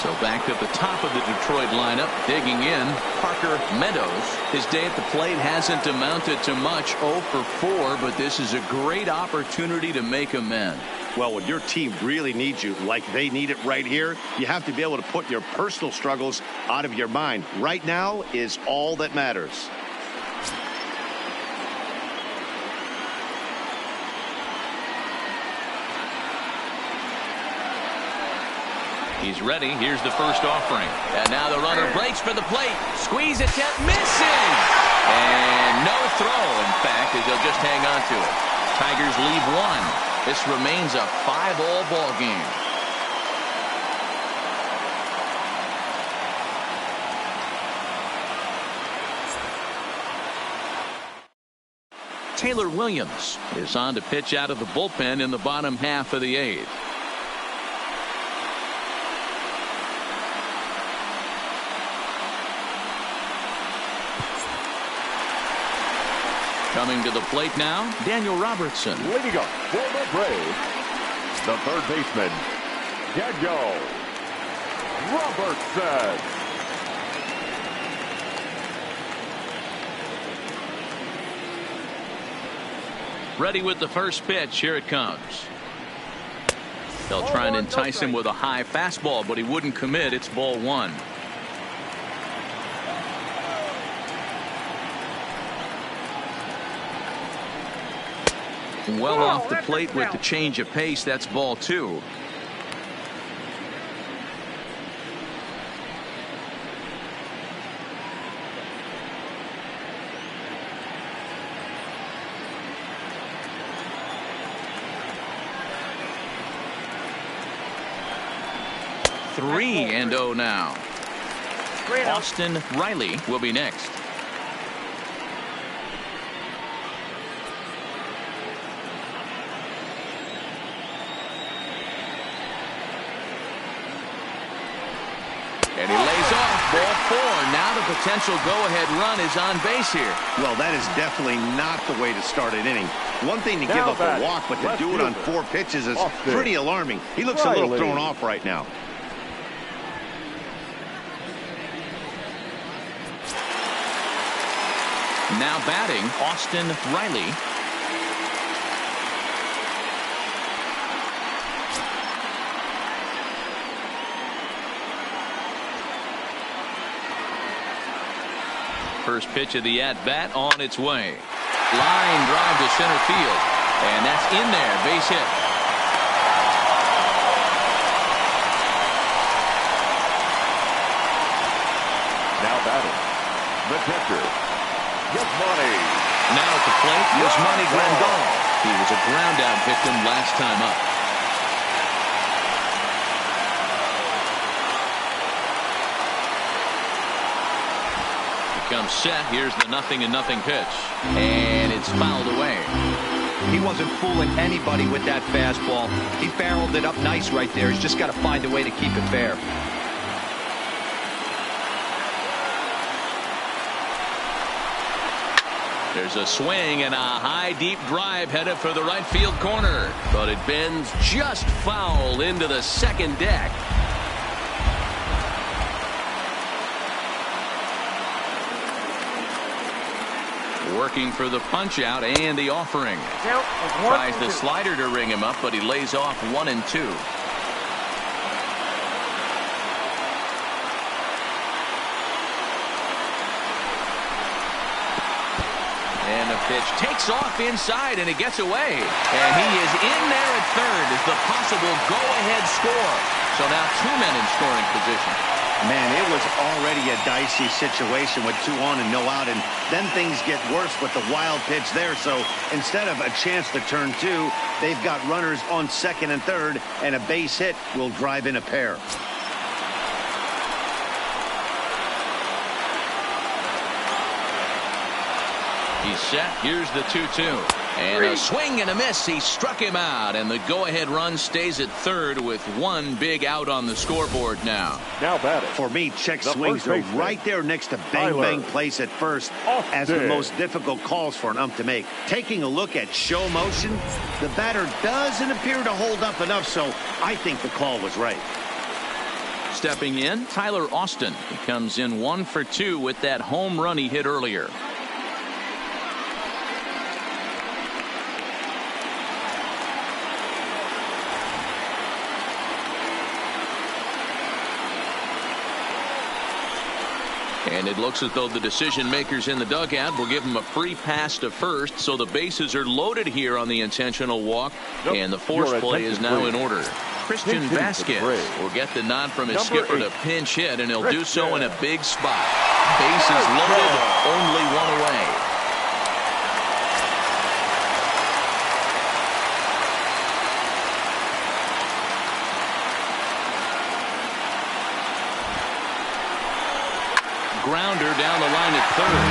So back at the top of the Detroit lineup, digging in, Parker Meadows. His day at the plate hasn't amounted to much, 0 for 4, but this is a great opportunity to make amends.
Well, when your team really needs you, like they need it right here, you have to be able to put your personal struggles out of your mind. Right now is all that matters.
He's ready. Here's the first offering. And now the runner breaks for the plate. Squeeze attempt, missing! And no throw, in fact, as he'll just hang on to it. Tigers leave one. This remains a 5-all ball game. Taylor Williams is on to pitch out of the bullpen in the bottom half of the 8th. Coming to the plate now, Daniel Robertson.
Leading up for the Braves, the third baseman, Daniel Robertson.
Ready with the first pitch. Here it comes. They'll try and entice him with a high fastball, but he wouldn't commit. It's ball 1. Well off the plate with the change of pace. That's ball 2. Three and 0 now. Austin Riley will be next. And he lays off. Ball 4. Now the potential go-ahead run is on base here.
Well, that is definitely not the way to start an inning. One thing to give up a walk, but to do it on 4 pitches is pretty alarming. He looks a little thrown off right now.
Now batting, Austin Riley. First pitch of the at-bat on its way. Line drive to center field. And that's in there. Base hit.
Now batting, the catcher, Bossmantray.
Now at the plate, Bossmantray Grandal. He was a ground-out victim last time up. Comes set. Here's the 0-0 pitch, and it's fouled away.
He wasn't fooling anybody with that fastball. He barreled it up nice right there. He's just got to find a way to keep it fair.
There's a swing and a high deep drive headed for the right field corner, but it bends just foul into the second deck. Working for the punch out and the offering. Tries the slider to ring him up, but he lays off 1 and 2. And the pitch takes off inside, and it gets away. And he is in there at third as the possible go-ahead score. So now 2 men in scoring position.
Man, it was already a dicey situation with 2 on and no out, and then things get worse with the wild pitch there. So instead of a chance to turn 2, they've got runners on second and third, and a base hit will drive in a pair.
He's set. Here's the 2-2. And a swing and a miss. He struck him out, and the go-ahead run stays at third with 1 big out on the scoreboard now.
Now batting.
For me, check swings are right there next to bang place at first as the most difficult calls for an ump to make. Taking a look at show motion, the batter doesn't appear to hold up enough, so I think the call was right.
Stepping in, Tyler Austin. He comes in 1 for 2 with that home run he hit earlier. And it looks as though the decision makers in the dugout will give him a free pass to first, so the bases are loaded here on the intentional walk, and the force play is now in order. Christian Vasquez will get the nod from his skipper to pinch hit, and he'll do so in a big spot. Bases loaded, only one away. Grounder down the line at third.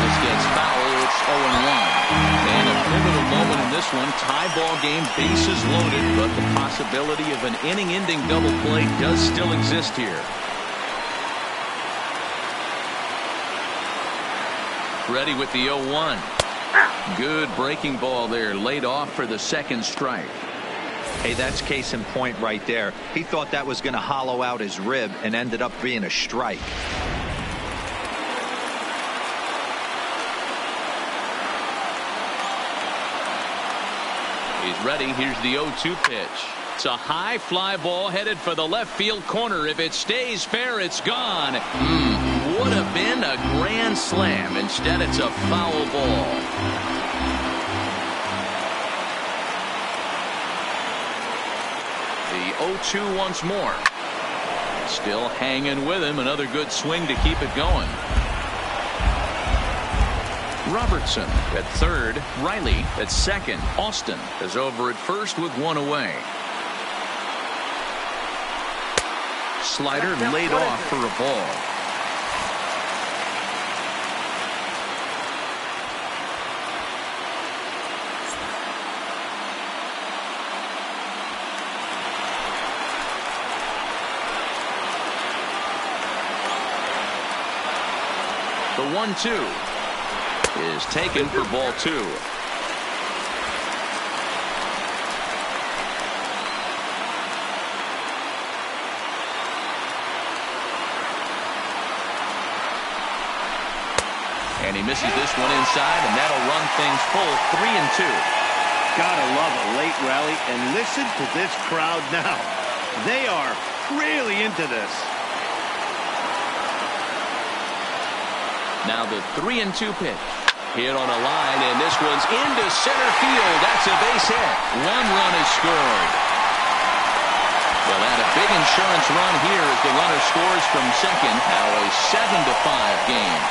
This gets foul. It's 0-1. And a pivotal moment in this one. Tie ball game, bases loaded, but the possibility of an inning-ending double play does still exist here. Ready with the 0-1. Good breaking ball there, laid off for the second strike.
Hey, that's case in point right there. He thought that was going to hollow out his rib and ended up being a strike.
He's ready. Here's the 0-2 pitch. It's a high fly ball headed for the left field corner. If it stays fair, it's gone. Would have been a grand slam. Instead, it's a foul ball. The 0-2 once more. Still hanging with him. Another good swing to keep it going. Robertson at third. Riley at second. Austin is over at first with one away. Slider laid off for a ball. The 1-2 is taken for ball 2. And he misses this one inside, and that'll run things full. 3-2.
Gotta love a late rally, and listen to this crowd now. They are really into this.
Now the 3-2 pitch. Hit on a line, and this one's into center field. That's a base hit. 1 run is scored. Well, that a big insurance run here as the runner scores from second. Now a 7-5 game.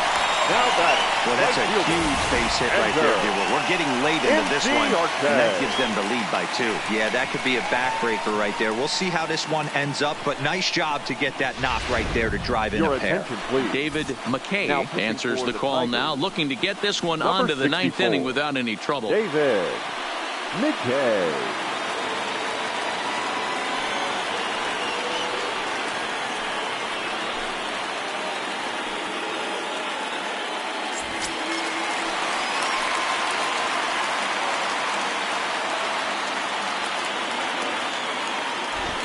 Well, that's a huge base hit right there. We're getting late into this one, and that gives them the lead by 2.
Yeah, that could be a backbreaker right there. We'll see how this one ends up, but nice job to get that knock right there to drive in a pair.
David McKay answers the call now, looking to get this one on to the 9th inning without any trouble.
David McKay.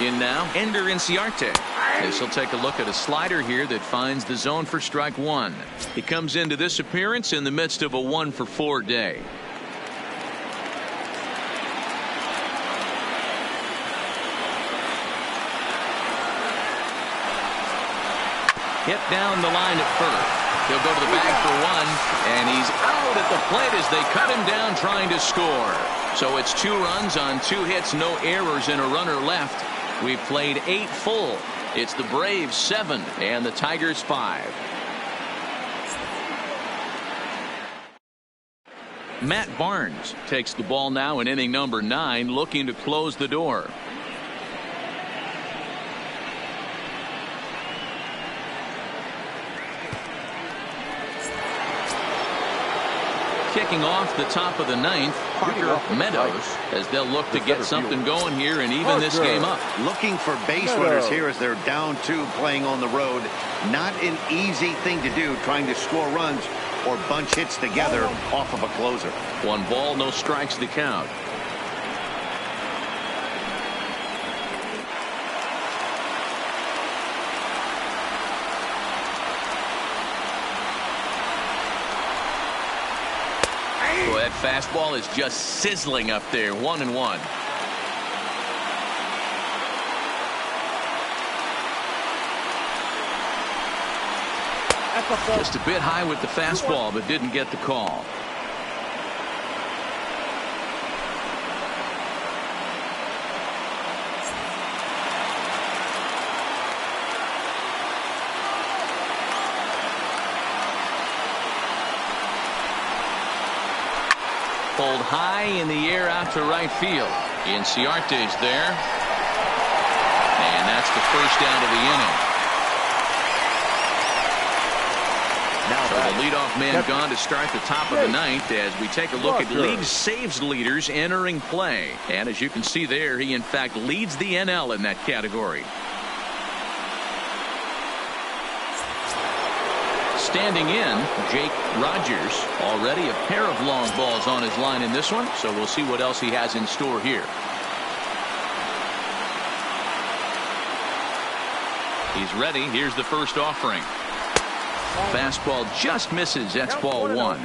In now, Ender Inciarte. This will take a look at a slider here that finds the zone for strike 1. He comes into this appearance in the midst of a 1-for-4 day. Hit down the line at first. He'll go to the bag for 1, and he's out at the plate as they cut him down trying to score. So it's 2 runs on 2 hits, no errors, and a runner left. We've played 8 full. It's the Braves 7 and the Tigers 5. Matt Barnes takes the ball now in inning number 9, looking to close the door. Kicking off the top of the 9th, Parker Meadows, as they'll look to get something going here and even this game up.
Looking for base runners here as they're down 2 playing on the road. Not an easy thing to do, trying to score runs or bunch hits together off of a closer.
1 ball, no strikes to count. fastball is just sizzling up there. 1-1. Just a bit high with the fastball, but didn't get the call. Pulled high in the air out to right field. Inciarte's there. And that's the first out of the inning. So the leadoff man gone to start the top of the ninth as we take a look at league saves leaders entering play. And as you can see there, he in fact leads the NL in that category. Standing in, Jake Rogers. Already a pair of long balls on his line in this one, so we'll see what else he has in store here. He's ready. Here's the first offering. Fastball just misses. That's ball 1.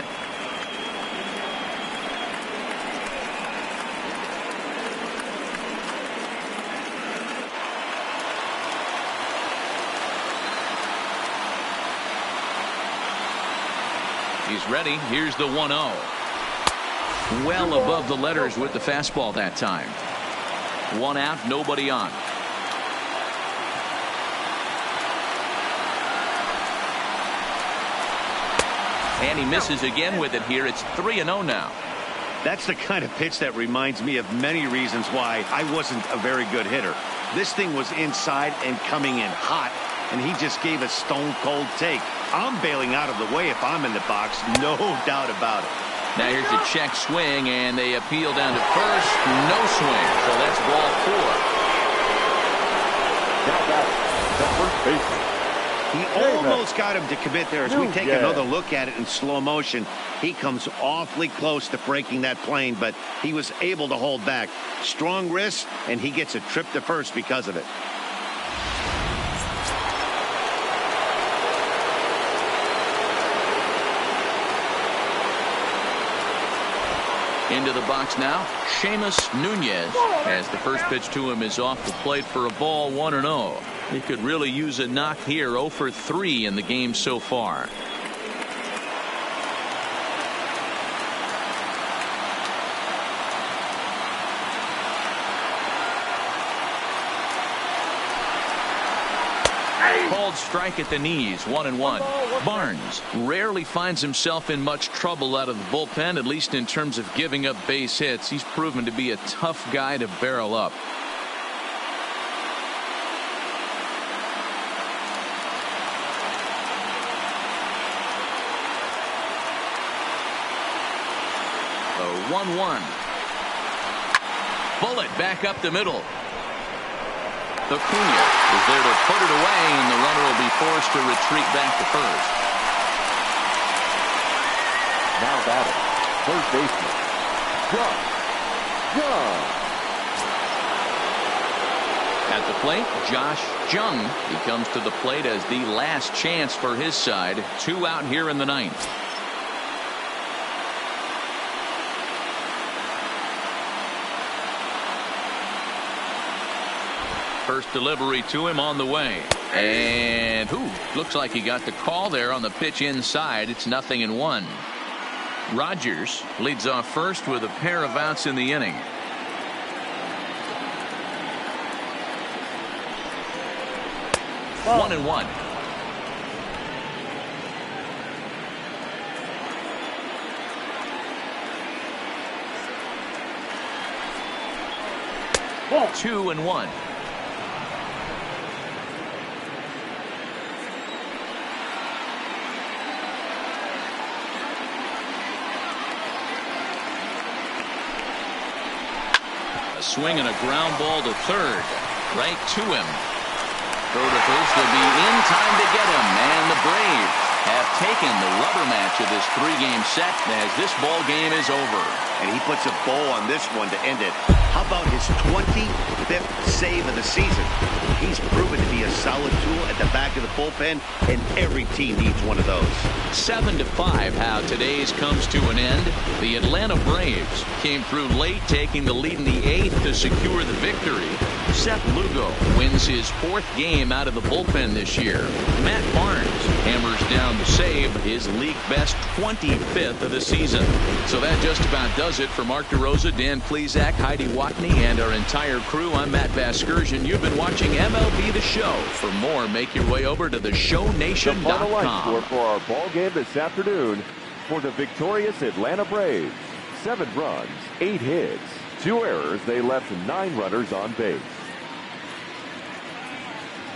He's ready. Here's the 1-0. Well above the letters with the fastball that time. 1 out, nobody on. And he misses again with it here. It's 3-0 now.
That's the kind of pitch that reminds me of many reasons why I wasn't a very good hitter. This thing was inside and coming in hot, and he just gave a stone-cold take. I'm bailing out of the way if I'm in the box, no doubt about it.
Now here's a check swing, and they appeal down to first. No swing, so that's ball 4.
Now back, the first baseman.
He almost got him to commit there. As we take another look at it in slow motion, he comes awfully close to breaking that plane, but he was able to hold back. Strong wrist, and he gets a trip to first because of it.
Into the box now, Seamus Nunez, as the first pitch to him is off the plate for a ball. 1-0. He could really use a knock here. 0 for 3 in the game so far. Called strike at the knees. 1-1. Barnes rarely finds himself in much trouble out of the bullpen, at least in terms of giving up base hits. He's proven to be a tough guy to barrel up. The 1-1. Bullet back up the middle. Acuna is there to put it away, and the runner will be forced to retreat back to first.
Now batting, third baseman, Young.
At the plate, Josh Jung. He comes to the plate as the last chance for his side. 2 out here in the ninth. First delivery to him on the way. And looks like he got the call there on the pitch inside. It's 0-1. Rogers leads off first with a pair of outs in the inning. Ball. 1-1. Ball. 2-1. Swing and a ground ball to third. Right to him. Throw to first will be in time to get him. And the Braves have taken the rubber match of this 3-game set as this ball game is over.
And he puts a bow on this one to end it. How about his 25th save of the season? He's proven to be a solid tool at the back of the bullpen, and every team needs one of those.
7-5 how today's comes to an end. The Atlanta Braves came through late, taking the lead in the 8th to secure the victory. Seth Lugo wins his 4th game out of the bullpen this year. Matt Barnes hammers down the save, his league best 25th of the season. So that just about does it for Mark DeRosa, Dan Plesac, Heidi Watney, and our entire crew. I'm Matt Vasgersian. You've been watching MLB The Show. For more, make your way over to theshownation.com.
The final line score for our ball game this afternoon for the victorious Atlanta Braves. 7 runs, 8 hits, 2 errors. They left 9 runners on base.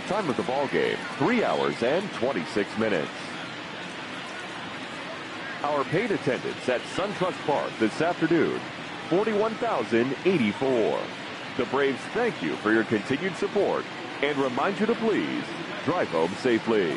Time of the ball game, 3 hours and 26 minutes. Our paid attendance at SunTrust Park this afternoon, 41,084. The Braves thank you for your continued support and remind you to please drive home safely.